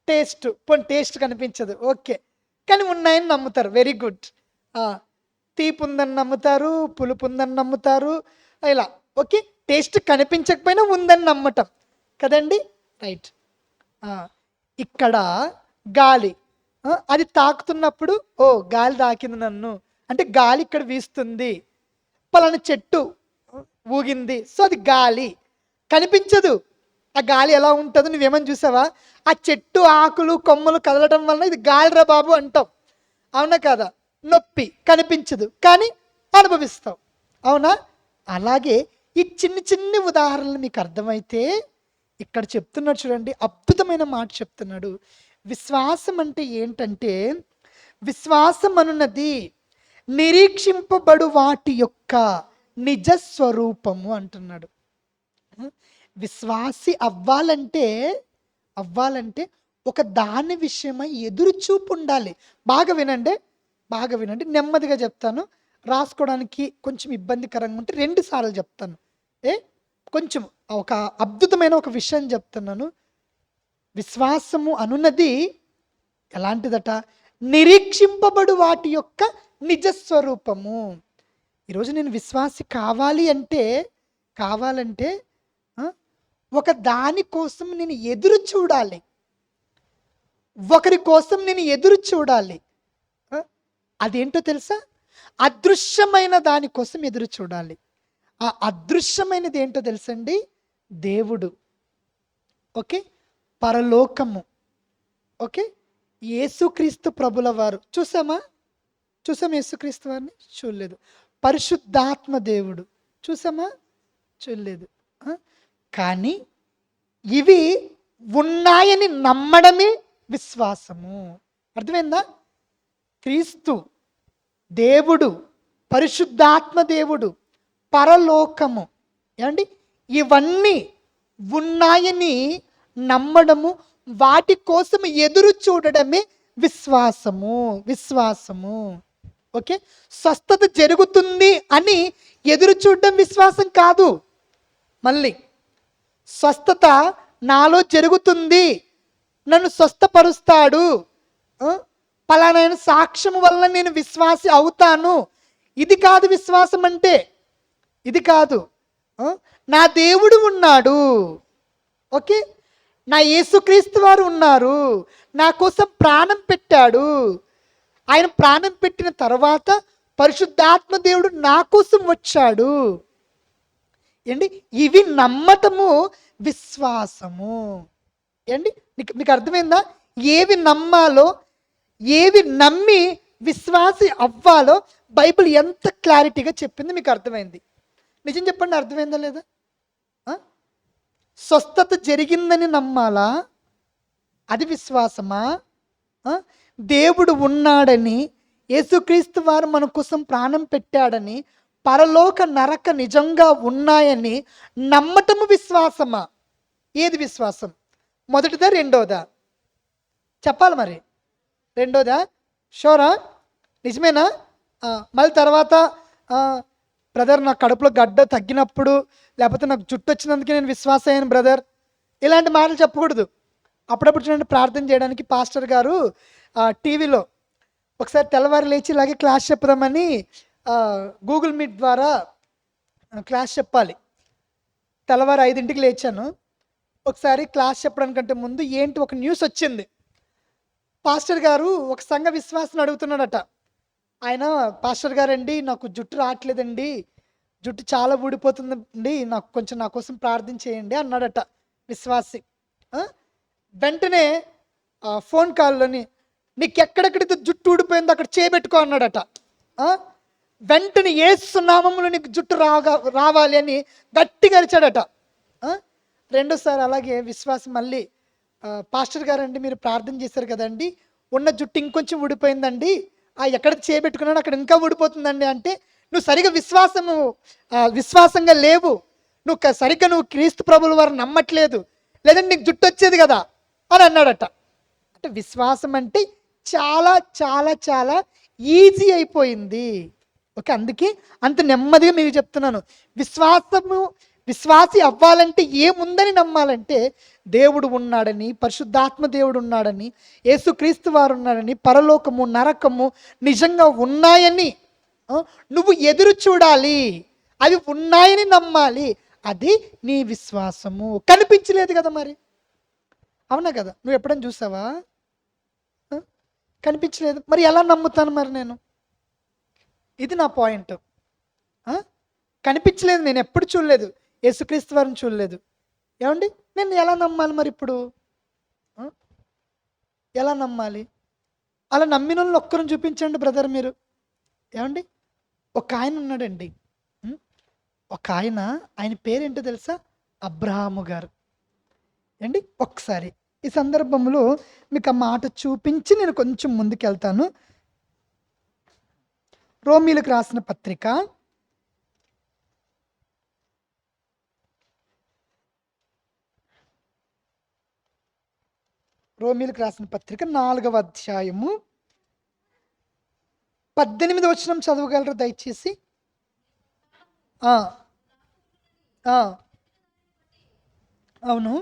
టేస్ట్. టేస్ట్ కనిపించదు, ఓకే, కానీ ఉన్నాయని నమ్ముతారు. Very good. తీపి ఉందని నమ్ముతారు, పులుపు ఉందని నమ్ముతారు, ఇలా. ఓకే, టేస్ట్ కనిపించకపోయినా ఉందని నమ్మటం కదండి. రైట్. ఇక్కడ గాలి. అది తాకుతున్నప్పుడు ఓహ్! గాలి తాకింది నన్ను. అంటే గాలి ఇక్కడ వీస్తుంది. పలానా చెట్టు ఊగింది. సో, అది గాలి. కనిపించదు. ఆ గాలి ఎలా ఉంటదో నువ్వేమన్నా చూసావా? ఆ చెట్టు ఆకులు, కొమ్మలు కదలటం వలన ఇది గాలిరా బాబు అంటాం. అవునా కాదా? నొప్పి కనిపించదు. కానీ అనుభవిస్తాం. అవునా? అలాగే ఈ చిన్ని చిన్ని ఉదాహరణలు మీకు అర్థమైతే ఇక్కడ చెప్తున్నాడు చూడండి. అద్భుతమైన మాట చెప్తున్నాడు. విశ్వాసం అంటే ఏంటంటే, విశ్వాసం అనున్నది నిరీక్షింపబడు వాటి యొక్క నిజ స్వరూపము అంటున్నాడు. విశ్వాసి అవ్వాలంటే ఒక దాని విషయమై ఎదురు చూపు ఉండాలి. బాగా వినండి, బాగా వినండి. నెమ్మదిగా చెప్తాను. రాసుకోవడానికి కొంచెం ఇబ్బందికరంగా ఉంటే 2 సార్లు చెప్తాను. ఏ కొంచెం ఒక అద్భుతమైన ఒక విషయం చెప్తున్నాను. విశ్వాసము అనున్నది ఎలాంటిదట? నిరీక్షింపబడు వాటి యొక్క నిజస్వరూపము. ఈరోజు నేను విశ్వాసి కావాలంటే ఒక దాని కోసం నేను ఎదురు చూడాలి. ఒకరి కోసం నేను ఎదురు చూడాలి. అదేంటో తెలుసా? అదృశ్యమైన దాని కోసం ఎదురు చూడాలి. ఆ అదృశ్యమైనది ఏంటో తెలుసండి? దేవుడు. ఓకే, పరలోకము. ఓకే, యేసుక్రీస్తు ప్రభుల వారు. చూసామా యేసుక్రీస్తు వారిని? చూడలేదు. పరిశుద్ధాత్మ దేవుడు చూసామా? చూడలేదు. కానీ ఇవి ఉన్నాయని నమ్మడమే విశ్వాసము. అర్థమైందా? క్రీస్తు దేవుడు, పరిశుద్ధాత్మ దేవుడు, పరలోకము, ఏమండి, ఇవన్నీ ఉన్నాయని నమ్మడము, వాటి కోసం ఎదురు చూడడమే విశ్వాసము. ఓకే, స్వస్థత జరుగుతుంది అని ఎదురు చూడడం విశ్వాసం కాదు. మళ్ళీ స్వస్థత నాలో జరుగుతుంది, నన్ను స్వస్థపరుస్తాడు, పలానా సాక్ష్యం వల్ల నేను విశ్వాసి అవుతాను, ఇది కాదు విశ్వాసం అంటే. ఇది కాదు. నా దేవుడు ఉన్నాడు. ఓకే, నా యేసుక్రీస్తు వారు ఉన్నారు, నా కోసం ప్రాణం పెట్టాడు. ఆయన ప్రాణం పెట్టిన తర్వాత పరిశుద్ధాత్మ దేవుడు నా కోసం వచ్చాడు. ఏంటి? ఇవి నమ్మటము విశ్వాసము. ఏంటి? మీకు అర్థమైందా? ఏవి నమ్మాలో, ఏవి నమ్మి విశ్వాసి అవ్వాలో బైబిల్ ఎంత క్లారిటీగా చెప్పింది మీకు అర్థమైంది. నిజం చెప్పండి, అర్థమైందా లేదా? స్వస్థత జరిగిందని నమ్మాలా? అది విశ్వాసమా? దేవుడు ఉన్నాడని, యేసుక్రీస్తు వారు మన కోసం ప్రాణం పెట్టాడని, పరలోక నరక నిజంగా ఉన్నాయని నమ్మటము విశ్వాసమా? ఏది విశ్వాసం? మొదటిదా రెండోదా? చెప్పాలి మరి. రెండోదా? షోరా? నిజమేనా? మళ్ళీ తర్వాత బ్రదర్ నా కడుపులో గడ్డ తగ్గినప్పుడు, లేకపోతే నాకు జుట్టు వచ్చినందుకే నేను విశ్వాస అయ్యాను బ్రదర్, ఇలాంటి మాటలు చెప్పకూడదు. అప్పుడప్పుడు చూడండి, ప్రార్థన చేయడానికి పాస్టర్ గారు టీవీలో ఒకసారి తెల్లవారు లేచి ఇలాగే క్లాస్ చెప్పుదామని గూగుల్ మీట్ ద్వారా క్లాస్ చెప్పాలి. తెల్లవారు 5ంటికి లేచాను. ఒకసారి క్లాస్ చెప్పడానికంటే ముందు ఏంటి ఒక న్యూస్ వచ్చింది. పాస్టర్ గారు ఒక సంఘ విశ్వాసం అడుగుతున్నాడట. ఆయన, పాస్టర్ గారండి నాకు జుట్టు రావట్లేదండి, జుట్టు చాలా ఊడిపోతుందండి, నాకు కొంచెం నా కోసం ప్రార్థన చేయండి అన్నాడట విశ్వాసి. వెంటనే ఫోన్ కాల్లోని నీకు ఎక్కడెక్కడైతే జుట్టు ఊడిపోయిందో అక్కడ చేయబెట్టుకో అన్నాడట. వెంటనే యేసు నామములో నీకు జుట్టు రావాలి అని గట్టిగా అరిచాడట. రెండోసారి అలాగే విశ్వాసం మళ్ళీ, పాస్టర్ గారండి మీరు ప్రార్థన చేశారు కదండి, ఉన్న జుట్టు ఇంకొంచెం ఊడిపోయిందండి, ఎక్కడ చేయబెట్టుకున్నాడు అక్కడ ఇంకా ఊడిపోతుందండి అంటే, నువ్వు సరిగా విశ్వాసంగా లేవు, నువ్వు క్రీస్తు ప్రభుల వారు నమ్మట్లేదు, లేదంటే నీకు జుట్టు వచ్చేది కదా అని అన్నాడట. అంటే విశ్వాసం అంటే చాలా చాలా చాలా ఈజీ అయిపోయింది. ఓకే, అందుకే అంత నెమ్మదిగా మీకు చెప్తున్నాను. విశ్వాసి అవ్వాలంటే ఏముందని నమ్మాలంటే, దేవుడు ఉన్నాడని, పరిశుద్ధాత్మ దేవుడు ఉన్నాడని, యేసుక్రీస్తు వారు ఉన్నాడని, పరలోకము నరకము నిజంగా ఉన్నాయని నువ్వు ఎదురు చూడాలి, అవి ఉన్నాయని నమ్మాలి. అది నీ విశ్వాసము. కనిపించలేదు కదా మరి, అవునా కదా? నువ్వు ఎప్పుడైనా చూసావా? ఆ! కనిపించలేదు. మరి ఎలా నమ్ముతాను మరి నేను? ఇది నా పాయింట్. ఆ! కనిపించలేదు. నేనెప్పుడు చూడలేదు. యేసుక్రీస్తు వారిని చూడలేదు. ఏవండీ? నేను ఎలా నమ్మాలి మరిప్పుడు? ఆ! ఎలా నమ్మాలి? అలా నమ్మినోళ్ళని ఒక్కరిని చూపించండి బ్రదర్ మీరు. ఏవండీ? ఒకాయన ఉన్నాడండి. హ్మ్. ఒకాయన ఆయన పేరేంటో తెలుసా? అబ్రహాము గారు. ఏండి? ఒకసారి ఈ సందర్భంలో మీకు ఆ మాట చూపించి నేను కొంచెం ముందుకెళ్తాను. రోమీయులకు రాసిన పత్రిక రోమీయులకు రాసిన పత్రిక 4వ అధ్యాయము 18 వచనం చదవగలరా దయచేసి? ఆ! ఆ! అవును.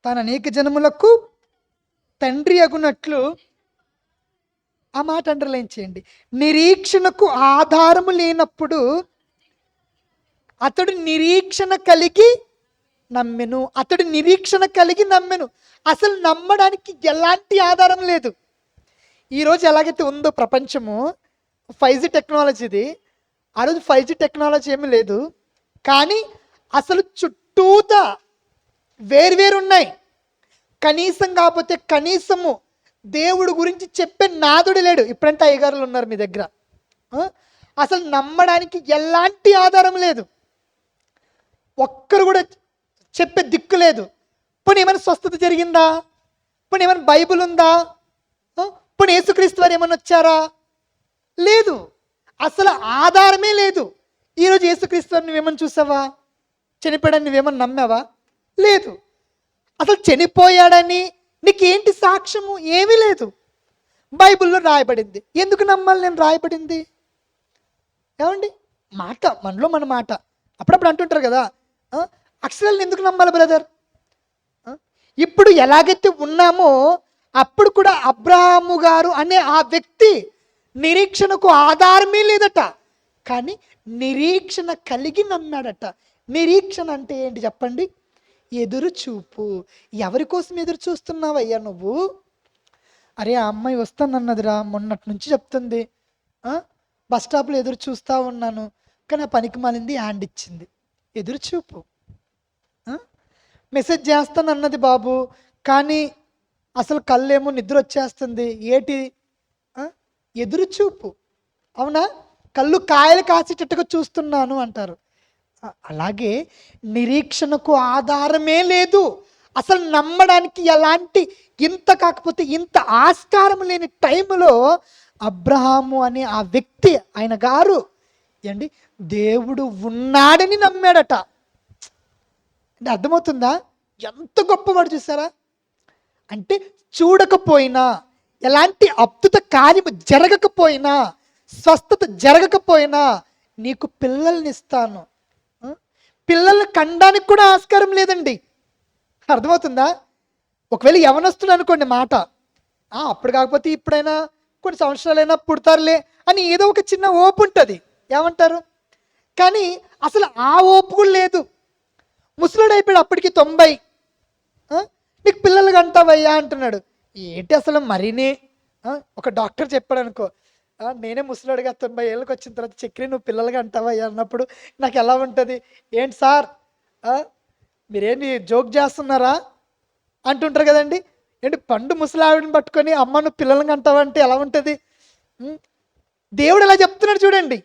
తాను అనేక జనములకు తండ్రి అగునట్లు ఆ మాట అండర్‌లైన్ చేయండి. నిరీక్షణకు ఆధారము లేనప్పుడు అతడు నిరీక్షణ కలిగి నమ్మెను. అతడు నిరీక్షణ కలిగి నమ్మెను. అసలు నమ్మడానికి ఎలాంటి ఆధారం లేదు. ఈరోజు ఎలాగైతే ఉందో ప్రపంచము 5G టెక్నాలజీది. ఆ రోజు 5G టెక్నాలజీ ఏమీ లేదు. కానీ అసలు చుట్టూతా వేరువేరున్నాయి. కనీసం కాకపోతే కనీసము దేవుడు గురించి చెప్పే నాదుడు లేడు. ఇప్పుడంటే అయ్యగారులు ఉన్నారు మీ దగ్గర. అసలు నమ్మడానికి ఎలాంటి ఆధారం లేదు. ఒక్కరు కూడా చెప్పే దిక్కు లేదు. పోనీ ఏమైనా స్వస్థత జరిగిందా? పోనీ ఏమైనా బైబిల్ ఉందా? పోనీ యేసుక్రీస్తు వారు ఏమైనా వచ్చారా? లేదు. అసలు ఆధారమే లేదు. ఈరోజు యేసుక్రీస్తు వారిని నువ్వేమన్నా చూసావా? చనిపోయాడని నువ్వేమన్నా నమ్మావా? లేదు. అసలు చనిపోయాడని నీకేంటి సాక్ష్యము? ఏమీ లేదు. బైబిల్లో రాయబడింది. ఎందుకు నమ్మాలి నేను రాయబడింది? ఏమండి? మాట మనలో మన మాట. అప్పుడప్పుడు అంటుంటారు కదా, అక్షరాలను ఎందుకు నమ్మాలి బ్రదర్? ఇప్పుడు ఎలాగైతే ఉన్నామో అప్పుడు కూడా అబ్రహాము గారు అనే ఆ వ్యక్తి నిరీక్షణకు ఆధారమే లేదట. కానీ నిరీక్షణ కలిగి నమ్మాడట. నిరీక్షణ అంటే ఏంటి చెప్పండి? ఎదురు చూపు. ఎవరి కోసం ఎదురు చూస్తున్నావయ్యా నువ్వు? అరే ఆ అమ్మాయి వస్తానన్నదిరా, మొన్నటి నుంచి చెప్తుంది. బస్ స్టాప్లో ఎదురు చూస్తూ ఉన్నాను, కానీ ఆ పనికి మాలింది హ్యాండ్ ఇచ్చింది. ఎదురు చూపు. మెసేజ్ చేస్తానన్నది బాబు, కానీ అసలు కళ్ళేమో నిద్ర వచ్చేస్తుంది. ఏటి? ఎదురు చూపు. అవునా? కళ్ళు కాయలు కాసేటట్టుగా చూస్తున్నాను అంటారు. అలాగే నిరీక్షణకు ఆధారమే లేదు. అసలు నమ్మడానికి ఎలాంటి ఇంత కాకపోతే ఇంత ఆస్కారం లేని టైంలో అబ్రహాము అనే ఆ వ్యక్తి ఆయన గారు ఏండి దేవుడు ఉన్నాడని నమ్మాడట. అంటే అర్థమవుతుందా? ఎంత గొప్పవాడు చూసారా? అంటే చూడకపోయినా, ఎలాంటి అద్భుత కార్యము జరగకపోయినా, స్వస్థత జరగకపోయినా నీకు పిల్లల్ని ఇస్తాను. పిల్లల్ని కనడానికి కూడా ఆస్కారం లేదండి. అర్థమవుతుందా? ఒకవేళ యవనస్తుడు అనుకోండి మాట, అప్పుడు కాకపోతే ఇప్పుడైనా కొన్ని సంవత్సరాలైనా పుడతారులే అని ఏదో ఒక చిన్న ఓపు ఉంటుంది. ఏమంటారు? కానీ అసలు ఆ ఓపు కూడా లేదు. ముసలుడు అయిపోయాడు అప్పటికి 90. నీకు పిల్లలు కంటావయ్యా అంటున్నాడు. ఏంటి అసలు మరీనే? ఒక డాక్టర్ చెప్పాడు అనుకో, నేనే ముసలోడిగా 90 ఏళ్ళకి వచ్చిన తర్వాత చక్రి నువ్వు పిల్లలుగా అంటావయ్యా అన్నప్పుడు నాకు ఎలా ఉంటుంది? ఏంటి సార్, మీరేంటి జోక్ చేస్తున్నారా అంటుంటారు కదండి. ఏంటి పండు ముసలావిడిని పట్టుకొని అమ్మ నువ్వు పిల్లలుగా అంటావంటే ఎలా ఉంటుంది? దేవుడు ఎలా చెప్తున్నాడు చూడండి.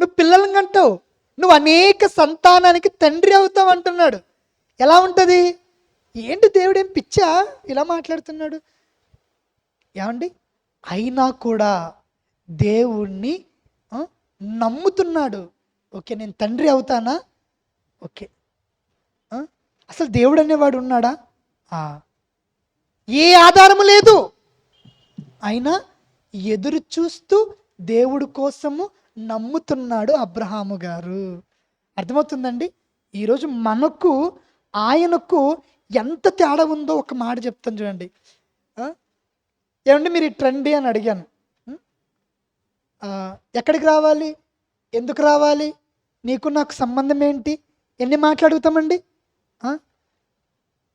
నువ్వు పిల్లలుగా అంటావు, నువ్వు అనేక సంతానానికి తండ్రి అవుతావు అంటున్నాడు. ఎలా ఉంటుంది? ఏంటి దేవుడేం పిచ్చా ఇలా మాట్లాడుతున్నాడు? ఏమండి? అయినా కూడా దేవుణ్ణి నమ్ముతున్నాడు. ఓకే, నేను తండ్రి అవుతానా? ఓకే. అసలు దేవుడు అనేవాడు ఉన్నాడా? ఏ ఆధారము లేదు. అయినా ఎదురు చూస్తూ దేవుడు కోసము నమ్ముతున్నాడు అబ్రహాము గారు. అర్థమవుతుందండి? ఈరోజు మనకు ఆయనకు ఎంత తేడా ఉందో ఒక మాట చెప్తాను చూడండి. ఏమండి మీరు ఇటు రండి అని అడిగాను. ఎక్కడికి రావాలి? ఎందుకు రావాలి? నీకు నాకు సంబంధం ఏంటి? ఎన్ని మాటలు అడుగుతామండి? ఆ?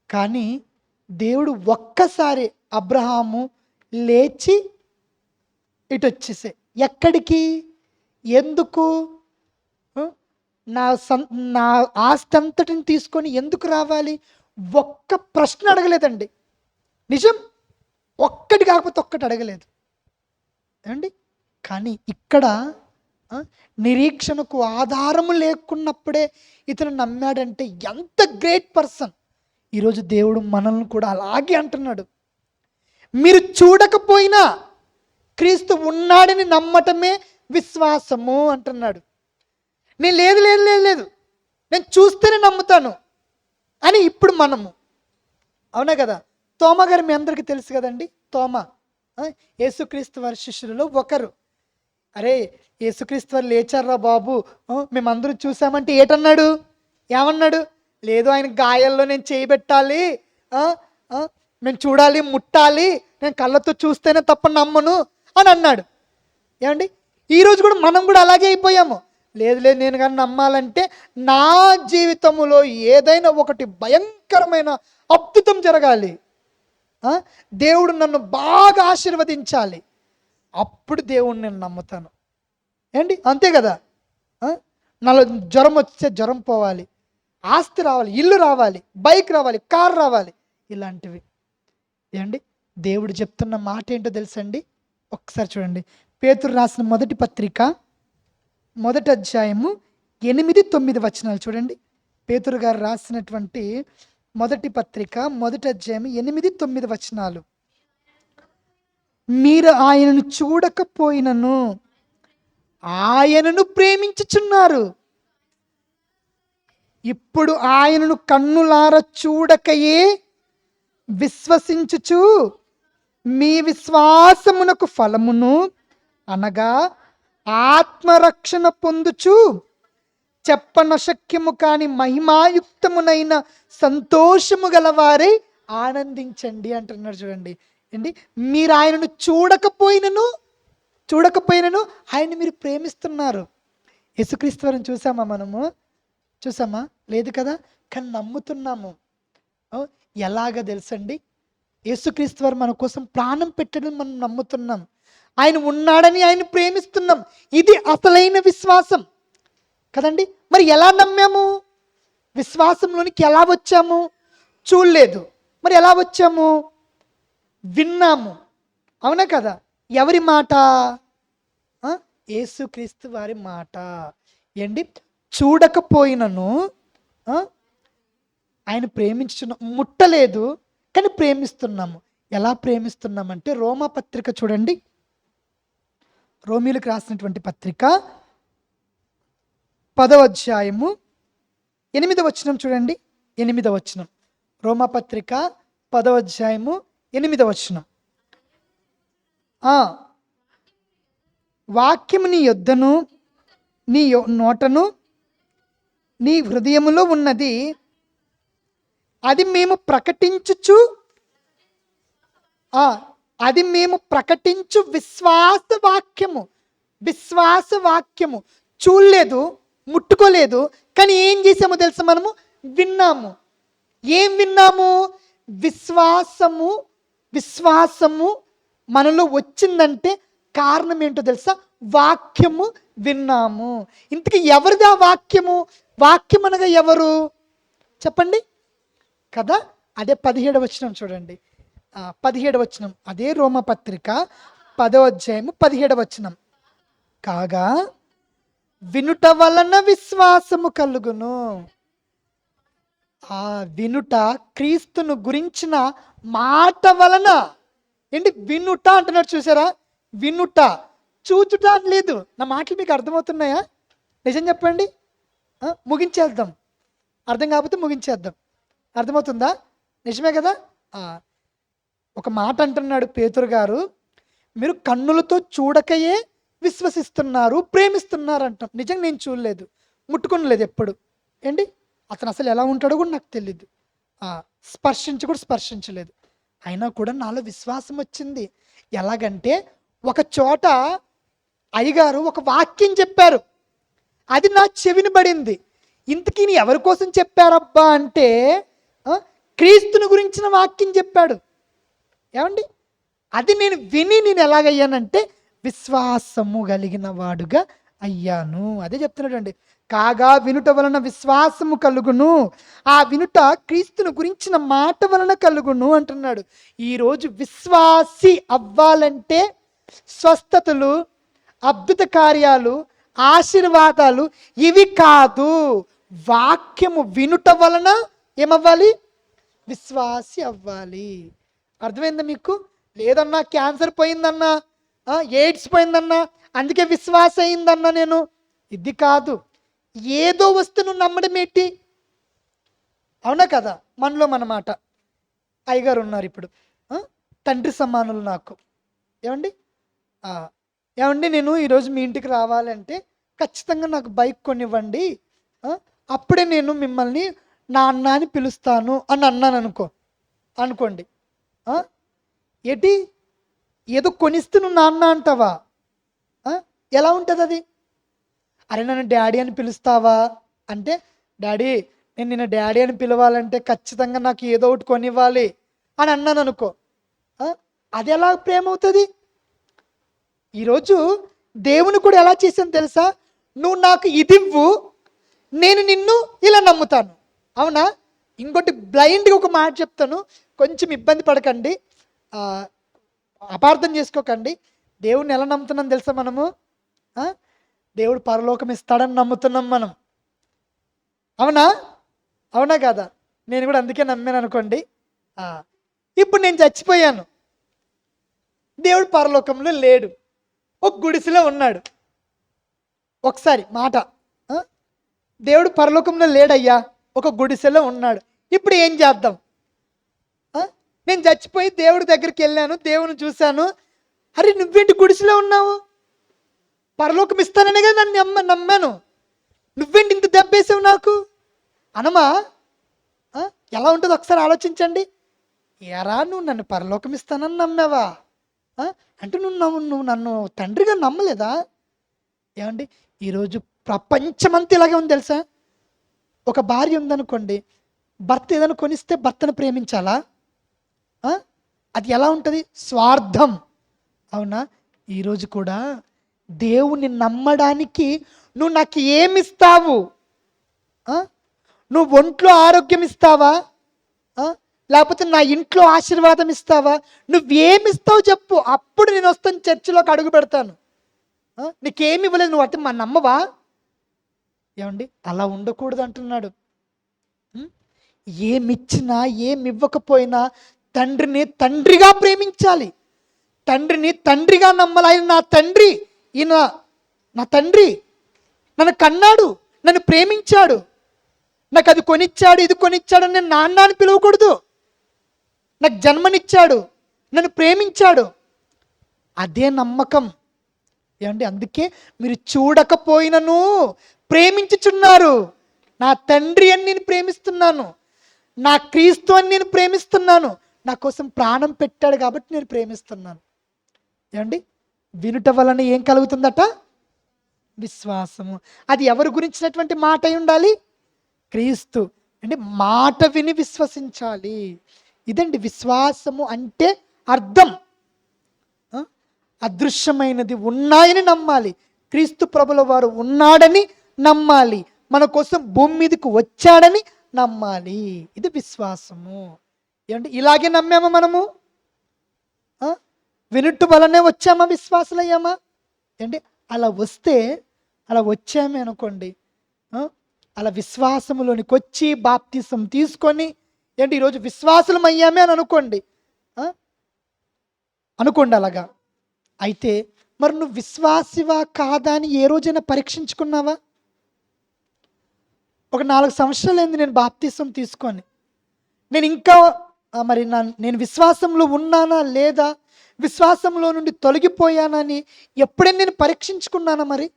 కానీ దేవుడు ఒక్కసారి అబ్రహాము లేచి ఇటు వచ్చేసే. ఎక్కడికి? ఎందుకు? ఆ? నా నా ఆస్తి అంతటిని తీసుకొని ఎందుకు రావాలి? ఒక్క ప్రశ్న అడగలేదండి. నిజం, ఒక్కటి కాకపోతే ఒక్కటి అడగలేదు ఏమండి. కానీ ఇక్కడ నిరీక్షణకు ఆధారము లేకున్నప్పుడే ఇతను నమ్మాడంటే ఎంత గ్రేట్ పర్సన్. ఈరోజు దేవుడు మనల్ని కూడా అలాగే అంటున్నాడు. మీరు చూడకపోయినా క్రీస్తు ఉన్నాడని నమ్మటమే విశ్వాసము అంటున్నాడు. నేను లేదు లేదు లేదు లేదు నేను చూస్తేనే నమ్ముతాను అని ఇప్పుడు మనము, అవునా కదా? తోమా గారు మీ అందరికీ తెలుసు కదండి. తోమా యేసుక్రీస్తు వారి శిష్యులలో ఒకరు. అరే యేసుక్రీస్తు వారు లేచారా బాబు, మేమందరం చూసామంటే ఏటన్నాడు? ఏమన్నాడు? లేదు, ఆయన గాయాల్లో నేను చేయబెట్టాలి, నేను చూడాలి, ముట్టాలి, నేను కళ్ళతో చూస్తేనే తప్ప నమ్మను అని అన్నాడు. ఏమండి, ఈరోజు కూడా మనం కూడా అలాగే అయిపోయాము. లేదు లేదు, నేను కానీ నమ్మాలంటే నా జీవితంలో ఏదైనా ఒకటి భయంకరమైన అద్భుతం జరగాలి, దేవుడు నన్ను బాగా ఆశీర్వదించాలి, అప్పుడు దేవుడిని నేను నమ్ముతాను. ఏంటి, అంతే కదా? నాలో జ్వరం వస్తే జ్వరం పోవాలి, ఆస్తి రావాలి, ఇల్లు రావాలి, బైక్ రావాలి, కార్ రావాలి, ఇలాంటివి. ఏమండి, దేవుడు చెప్తున్న మాట ఏంటో తెలుసండి? ఒక్కసారి చూడండి. పేతురు రాసిన మొదటి పత్రిక 1వ అధ్యాయము 8-9 వచనాలు చూడండి. పేతురు గారు రాసినటువంటి మొదటి పత్రిక 1వ అధ్యాయం 8-9 వచనాలు. మీరు ఆయనను చూడకపోయినను ఆయనను ప్రేమించుచున్నారు, ఇప్పుడు ఆయనను కన్నులార చూడకయే విశ్వసించుచు మీ విశ్వాసమునకు ఫలమును అనగా ఆత్మరక్షణ పొందుచు చెప్పనశక్యము కాని మహిమాయుక్తమునైన సంతోషము గలవారై ఆనందించండి అంటున్నారు. చూడండి ఏంటి, మీరు ఆయనను చూడకపోయినను ఆయన్ని మీరు ప్రేమిస్తున్నారు. యేసుక్రీస్తు వారిని చూసామా? మనము చూసామా? లేదు కదా. కానీ నమ్ముతున్నాము. ఎలాగ తెలుసండి? యేసుక్రీస్తు వారు మన కోసం ప్రాణం పెట్టడం మనం నమ్ముతున్నాం. ఆయన ఉన్నాడని ఆయన ప్రేమిస్తున్నాం. ఇది అసలైన విశ్వాసం కదండి. మరి ఎలా నమ్మాము? విశ్వాసంలోనికి ఎలా వచ్చాము? చూడలేదు, మరి ఎలా వచ్చాము? విన్నాము, అవునా కదా? ఎవరి మాట? యేసుక్రీస్తు వారి మాట. ఏంటి, చూడకపోయినను ఆయన ప్రేమించున్నాం, ముట్టలేదు కానీ ప్రేమిస్తున్నాము. ఎలా ప్రేమిస్తున్నామంటే రోమా పత్రిక చూడండి, రోమీలకు రాసినటువంటి పత్రిక 10వ అధ్యాయము 8వ వచనం చూడండి. 8వ వచనం, రోమా పత్రిక 10వ అధ్యాయము 8వ వచనం. వాక్యము నీ యొద్దను నీ నోటను నీ హృదయములో ఉన్నది, అది మేము ప్రకటించుచు విశ్వాస వాక్యము. చూడలేదు, ముట్టుకోలేదు, కానీ ఏం చేసామో తెలుసా? మనము విన్నాము. ఏం విన్నాము? విశ్వాసము మనలో వచ్చిందంటే కారణం ఏంటో తెలుసా? వాక్యము విన్నాము. ఇంతకీ ఎవరిది ఆ వాక్యము? వాక్యం అనగా ఎవరు చెప్పండి కదా? అదే 17వ వచనం చూడండి. 17వ వచనం, అదే రోమపత్రిక 10వ అధ్యాయము 17వ వచనం. కాగా వినుట వలన విశ్వాసము కలుగును. ఆ వినుట క్రీస్తును గురించిన మాట వలన. ఏంటి వినుట అంటున్నాడు, చూసారా? వినుట, చూచుట లేదు. నా మాటలు మీకు అర్థమవుతున్నాయా? నిజం చెప్పండి, ముగించేద్దాం. అర్థం కాకపోతే ముగించేద్దాం. అర్థమవుతుందా? నిజమే కదా. ఒక మాట అంటున్నాడు పేతురు గారు, మీరు కన్నులతో చూడకయే విశ్వసిస్తున్నారు, ప్రేమిస్తున్నారు అంటాం. నిజంగా నేను చూడలేదు, ముట్టుకోలేదు ఎప్పుడు. ఏంటి, అతను అసలు ఎలా ఉంటాడో కూడా నాకు తెలియదు, స్పర్శించలేదు. అయినా కూడా నాలో విశ్వాసం వచ్చింది. ఎలాగంటే, ఒక చోట అయ్యగారు ఒక వాక్యం చెప్పారు, అది నా చెవిని పడింది. ఇంతకీ నీ ఎవరి కోసం చెప్పారబ్బా అంటే ఆ, క్రీస్తుని గురించిన వాక్యం చెప్పాడు. ఏమండి, అది నేను విని నేను ఎలాగయ్యానంటే విశ్వాసము కలిగిన వాడుగా అయ్యాను. అదే చెప్తున్నాడండి. కాగా వినుట వలన విశ్వాసము కలుగును, ఆ వినుట క్రీస్తుని గురించిన మాట వలన కలుగును అంటున్నాడు. ఈరోజు విశ్వాసి అవ్వాలంటే స్వస్థతలు, అద్భుత కార్యాలు, ఆశీర్వాదాలు ఇవి కాదు. వాక్యము వినుట వలన ఏమవ్వాలి? విశ్వాసి అవ్వాలి. అర్థమైందా మీకు? లేదన్నా క్యాన్సర్ పోయిందన్నా, ఎయిడ్స్ పోయిందన్నా, అందుకే విశ్వాస అయిందన్నా నేను. ఇది కాదు. ఏదో వస్తే నువ్వు నమ్మడం ఏంటి? అవునా కదా? మనలో మన మాట. అయ్యగారు ఉన్నారు ఇప్పుడు, తండ్రి సమానులు నాకు. ఏమండి ఏమండి నేను ఈరోజు మీ ఇంటికి రావాలంటే ఖచ్చితంగా నాకు బైక్ కొనివ్వండి, అప్పుడే నేను మిమ్మల్ని నాన్న అని పిలుస్తాను అని అన్నాను అనుకోండి. ఏంటి, ఏదో కొనిస్తే నువ్వు నాన్న అంటావా? ఎలా ఉంటుంది అది? అరే నన్ను డాడీ అని పిలుస్తావా అంటే, డాడీ నేను నిన్ను డాడీ అని పిలవాలంటే ఖచ్చితంగా నాకు ఏదో ఒకటి కొనివ్వాలి అని అన్నాను అనుకో. అది ఎలా ప్రేమ అవుతుంది? ఈరోజు దేవుని కూడా ఎలా చేశాను తెలుసా? నువ్వు నాకు ఇది ఇవ్వు, నేను నిన్ను ఇలా నమ్ముతాను. అవునా? ఇంకోటి బ్లైండ్గా ఒక మాట చెప్తాను, కొంచెం ఇబ్బంది పడకండి, అపార్థం చేసుకోకండి. దేవుడిని ఎలా నమ్ముతున్నాం తెలుసా మనము? దేవుడు పరలోకం ఇస్తాడని నమ్ముతున్నాం మనం. అవునా? అవునా కదా? నేను కూడా అందుకే నమ్మాను అనుకోండి. ఇప్పుడు నేను చచ్చిపోయాను, దేవుడు పరలోకంలో లేడు, ఒక గుడిసెలో ఉన్నాడు. ఒకసారి మాట, దేవుడు పరలోకంలో లేడయ్యా, ఒక గుడిసెలో ఉన్నాడు. ఇప్పుడు ఏం చేద్దాం? నేను చచ్చిపోయి దేవుడి దగ్గరికి వెళ్ళాను, దేవుని చూశాను. అరే నువ్వేంటి గుడిసెలో ఉన్నావు? పరలోకం ఇస్తాననే కదా నన్ను నమ్మాను, నువ్వేంటి ఇంత దెబ్బేసావు నాకు అనమా? ఎలా ఉంటుందో ఒకసారి ఆలోచించండి. ఎరా నువ్వు నన్ను పరలోకం ఇస్తానని నమ్మావా? అంటే నువ్వు నన్ను తండ్రిగా నమ్మలేదా? ఏమండి, ఈరోజు ప్రపంచమంతా ఇలాగే ఉంది తెలుసా? ఒక భార్య ఉందనుకోండి, భర్త ఏదైనా కొనిస్తే భర్తను ప్రేమించాలా? అది ఎలా ఉంటుంది? స్వార్థం. అవునా? ఈరోజు కూడా దేవుని నమ్మడానికి నువ్వు నాకు ఏమిస్తావు? నువ్వు ఒంట్లో ఆరోగ్యం ఇస్తావా, లేకపోతే నా ఇంట్లో ఆశీర్వాదం ఇస్తావా? నువ్వేమిస్తావు చెప్పు, అప్పుడు నేను వస్తాను, చర్చిలోకి అడుగు పెడతాను. నీకేమి ఇవ్వలేదు, నువ్వు అంటే మా నమ్మవా? ఏమండి, అలా ఉండకూడదు అంటున్నాడు. ఏమిచ్చినా ఏమి ఇవ్వకపోయినా తండ్రిని తండ్రిగా ప్రేమించాలి, తండ్రిని తండ్రిగా నమ్మాలి. ఆయన నా తండ్రి, ఈయన నా తండ్రి, నన్ను కన్నాడు, నన్ను ప్రేమించాడు, నాకు అది కొనిచ్చాడు, ఇది కొనిచ్చాడు అని నేను నాన్న అని పిలవకూడదు. నాకు జన్మనిచ్చాడు, నన్ను ప్రేమించాడు, అదే నమ్మకం. ఏమండి, అందుకే మీరు చూడకపోయినను ప్రేమించుచున్నారు. నా తండ్రి అని నేను ప్రేమిస్తున్నాను, నా క్రీస్తు అని నేను ప్రేమిస్తున్నాను, నా కోసం ప్రాణం పెట్టాడు కాబట్టి నేను ప్రేమిస్తున్నాను. ఏమండి, వినుట వలన ఏం కలుగుతుందట? విశ్వాసము. అది ఎవరి గురించినటువంటి మాట అయి ఉండాలి? క్రీస్తు. అంటే మాట విని విశ్వసించాలి. ఇదండి విశ్వాసము అంటే అర్థం. అదృశ్యమైనది ఉన్నాయని నమ్మాలి, క్రీస్తు ప్రభుల వారు ఉన్నాడని నమ్మాలి, మన కోసం భూమి మీదకు వచ్చాడని నమ్మాలి. ఇది విశ్వాసము. ఏమంటే ఇలాగే నమ్మామా మనము? వినుట వలనే వచ్చామా, విశ్వాసులయ్యామా? ఏంటి అలా వస్తే, అలా వచ్చామే అనుకోండి, అలా విశ్వాసములోనికి వచ్చి బాప్తిసం తీసుకొని ఏంటి ఈరోజు విశ్వాసులం అయ్యామే అని అనుకోండి. అలాగా అయితే మరి నువ్వు విశ్వాసివా కాదా అని ఏ రోజైనా పరీక్షించుకున్నావా? ఒక 4 సంవత్సరాలు అయింది నేను బాప్తిసం తీసుకొని, నేను ఇంకా మరి నేను విశ్వాసంలో ఉన్నానా లేదా, విశ్వాసంలో నుండి తొలగిపోయానని ఎప్పుడైనా నేను పరీక్షించుకున్నానా? మరి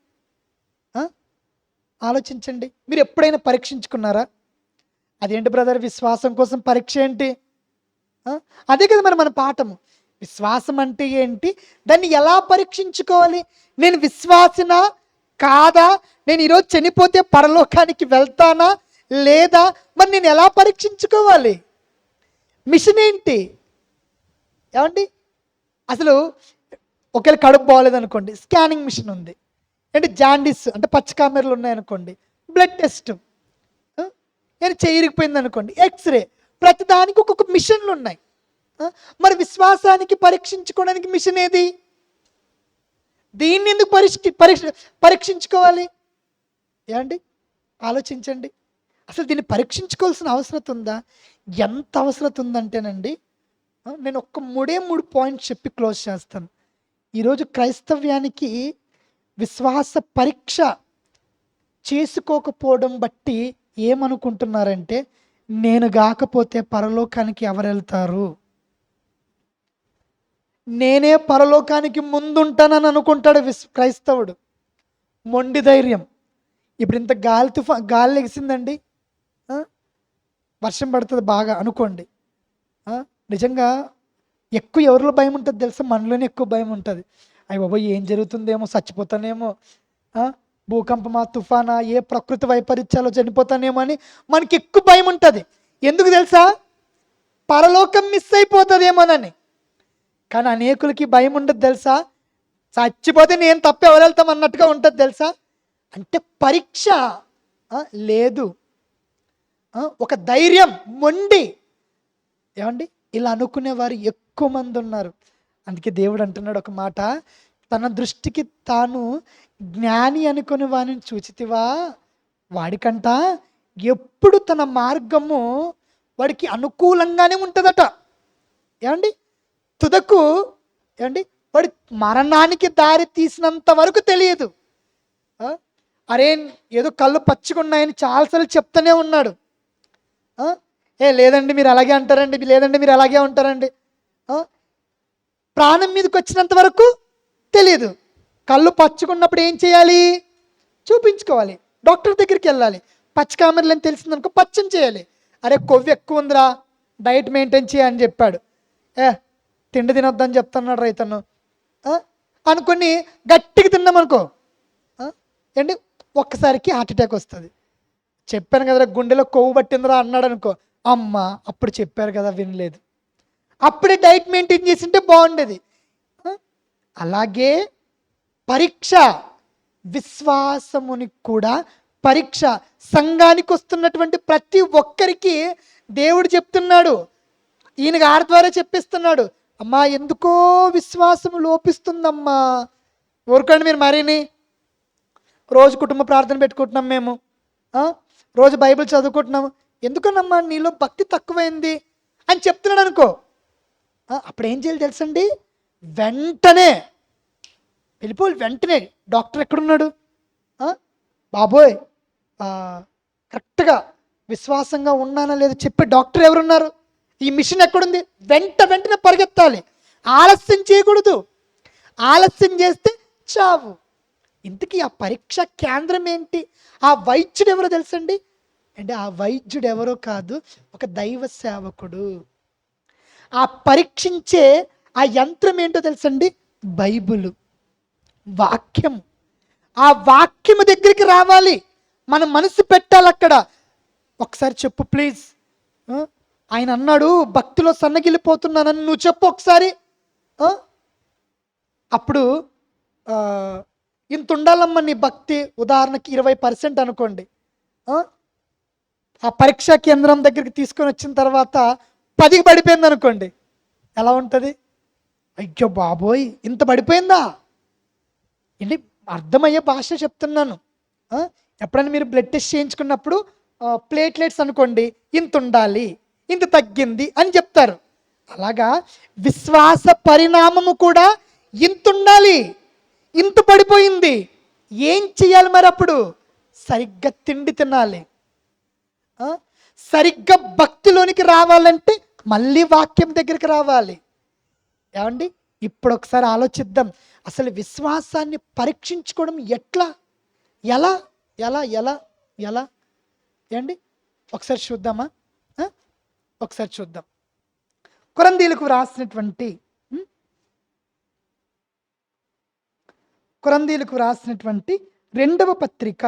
ఆలోచించండి, మీరు ఎప్పుడైనా పరీక్షించుకున్నారా? అదేంటి బ్రదర్ విశ్వాసం కోసం పరీక్ష ఏంటి? అదే కదా మరి మన పాఠము. విశ్వాసం అంటే ఏంటి, దాన్ని ఎలా పరీక్షించుకోవాలి, నేను విశ్వాసినా కాదా? నేను ఈరోజు చనిపోతే పరలోకానికి వెళ్తానా లేదా? మరి నేను ఎలా పరీక్షించుకోవాలి? మిషన్ ఏంటి? ఏమండి, అసలు ఒకవేళ కడుపు బాగోలేదనుకోండి, స్కానింగ్ మిషన్ ఉంది. అంటే జాండీస్ అంటే పచ్చకామెరలు ఉన్నాయనుకోండి, బ్లడ్ టెస్ట్. నేను చెయ్యిరిగిపోయింది అనుకోండి, ఎక్స్రే. ప్రతిదానికి ఒక్కొక్క మిషన్లు ఉన్నాయి. మరి విశ్వాసానికి పరీక్షించుకోవడానికి మిషన్ ఏది? దీన్ని ఎందుకు పరీక్షించుకోవాలి? ఏమండి, ఆలోచించండి. అసలు దీన్ని పరీక్షించుకోవాల్సిన అవసరం ఉందా? ఎంత అవసరం ఉందంటేనండి, నేను ఒక్క మూడు పాయింట్స్ చెప్పి క్లోజ్ చేస్తాను. ఈరోజు క్రైస్తవ్యానికి విశ్వాస పరీక్ష చేసుకోకపోవడం బట్టి ఏమనుకుంటున్నారంటే, నేను కాకపోతే పరలోకానికి ఎవరు వెళ్తారు, నేనే పరలోకానికి ముందుంటానని అనుకుంటాడు క్రైస్తవుడు. మొండి ధైర్యం. ఇప్పుడు ఇంత గాలి ఎగిసిందండి, వర్షం పడుతుంది బాగా అనుకోండి. నిజంగా ఎక్కువ ఎవరిలో భయం ఉంటుంది తెలుసా? మనలోనే ఎక్కువ భయం ఉంటుంది. అయ్య బాబోయ్, ఏం జరుగుతుందేమో, చచ్చిపోతానేమో, భూకంపమా, తుఫానా, ఏ ప్రకృతి వైపరీత్యాలో చనిపోతానేమో అని మనకి ఎక్కువ భయం ఉంటుంది. ఎందుకు తెలుసా? పరలోకం మిస్ అయిపోతుందేమోనని. కానీ అనేకులకి భయం ఉండదు తెలుసా? చచ్చిపోతే నేను తప్ప ఎవరు వెళ్తాం అన్నట్టుగా ఉంటుంది తెలుసా? అంటే పరీక్ష లేదు, ఒక ధైర్యం, మొండి. ఏమండి, ఇలా అనుకునేవారు ఎక్కువ మంది ఉన్నారు. అందుకే దేవుడు అంటున్నాడు ఒక మాట, తన దృష్టికి తాను జ్ఞాని అనుకుని వాడిని చూచితివా, వాడికంట ఎప్పుడు తన మార్గము వాడికి అనుకూలంగానే ఉంటుందట. ఏమండి, తుదకు ఏమండి వాడి మరణానికి దారి తీసినంత వరకు తెలియదు. అరే ఏదో కళ్ళు పచ్చుకున్నాయని చాలాసార్లు చెప్తూనే ఉన్నాడు. లేదండి మీరు అలాగే అంటారండి, లేదండి మీరు అలాగే ఉంటారండి. ప్రాణం మీదకి వచ్చినంత వరకు తెలియదు. కళ్ళు పచ్చుకున్నప్పుడు ఏం చేయాలి? చూపించుకోవాలి, డాక్టర్ దగ్గరికి వెళ్ళాలి. పచ్చకామెరలు అని తెలిసిందనుకో పచ్చని చేయాలి. అరే కొవ్వు ఎక్కువ ఉందిరా, డైట్ మెయింటైన్ చేయని చెప్పాడు, తిండి తినొద్దని చెప్తున్నాడు రైతను అనుకుని గట్టిగా తిన్నామనుకో ఏంటి, ఒక్కసారికి హార్ట్ అటాక్ వస్తుంది. చెప్పాను కదరా గుండెలో కొవ్వు పట్టిందిరా అన్నాడు అనుకో, అమ్మ అప్పుడు చెప్పారు కదా వినలేదు, అప్పుడే డైట్ మెయింటైన్ చేసింటే బాగుండేది. అలాగే పరీక్ష, విశ్వాసముని కూడా పరీక్ష. సంఘానికి వస్తున్నటువంటి ప్రతి ఒక్కరికి దేవుడు చెప్తున్నాడు, ఈయన గారి ద్వారా చెప్పిస్తున్నాడు, అమ్మా ఎందుకో విశ్వాసం లోపిస్తుందమ్మా. ఊరుకోండి మీరు మరీని. రోజు కుటుంబ ప్రార్థన పెట్టుకుంటున్నాం మేము, రోజు బైబిల్ చదువుకుంటున్నాము, ఎందుకనమ్మా నీలో భక్తి తక్కువైంది అని చెప్తున్నాడు అనుకో, అప్పుడు ఏం చేయాలి తెలుసండి? వెంటనే వెళ్ళిపోవాలి. వెంటనే డాక్టర్ ఎక్కడున్నాడు? బాబోయ్ కరెక్ట్గా విశ్వాసంగా ఉన్నానా లేదా చెప్పే డాక్టర్ ఎవరున్నారు? ఈ మిషన్ ఎక్కడుంది? వెంటనే పరిగెత్తాలి, ఆలస్యం చేయకూడదు. ఆలస్యం చేస్తే చావు. ఇంతకీ ఆ పరీక్ష కేంద్రం ఏంటి? ఆ వైద్యుడు ఎవరో తెలుసండి? అంటే ఆ వైద్యుడు ఎవరో కాదు, ఒక దైవ సేవకుడు. ఆ పరీక్షించే ఆ యంత్రం ఏంటో తెలుసండి? బైబిల్, వాక్యం. ఆ వాక్యము దగ్గరికి రావాలి, మన మనసు పెట్టాలి అక్కడ. ఒకసారి చెప్పు ప్లీజ్. ఆయన అన్నాడు భక్తిలో సన్నగిల్లిపోతున్నానని, నువ్వు చెప్పు ఒకసారి. అప్పుడు ఇంత ఉండాలమ్మా నీ భక్తి. ఉదాహరణకి 20% అనుకోండి. ఆ పరీక్షా కేంద్రం దగ్గరికి తీసుకొని వచ్చిన తర్వాత 10కి పడిపోయింది అనుకోండి, ఎలా ఉంటుంది? అయ్యో బాబోయ్ ఇంత పడిపోయిందా? ఏంటి, అర్థమయ్యే భాష చెప్తున్నాను. ఎప్పుడైనా మీరు బ్లడ్ టెస్ట్ చేయించుకున్నప్పుడు ప్లేట్లెట్స్ అనుకోండి ఇంత ఉండాలి, ఇంత తగ్గింది అని చెప్తారు. అలాగా విశ్వాస పరిణామము కూడా ఇంత ఉండాలి, ఇంత పడిపోయింది. ఏం చేయాలి మరి? అప్పుడు సరిగ్గా తిండి తినాలి. సరిగ్గా భక్తిలోనికి రావాలంటే మళ్ళీ వాక్యం దగ్గరికి రావాలి. ఏమండి, ఇప్పుడు ఒకసారి ఆలోచిద్దాం, అసలు విశ్వాసాన్ని పరీక్షించుకోవడం ఎట్లా, ఎలా ఎలా ఎలా ఎలా ఏమండి? ఒకసారి చూద్దామా? ఒకసారి చూద్దాం. కొరంథీయులకు వ్రాసినటువంటి రెండవ పత్రిక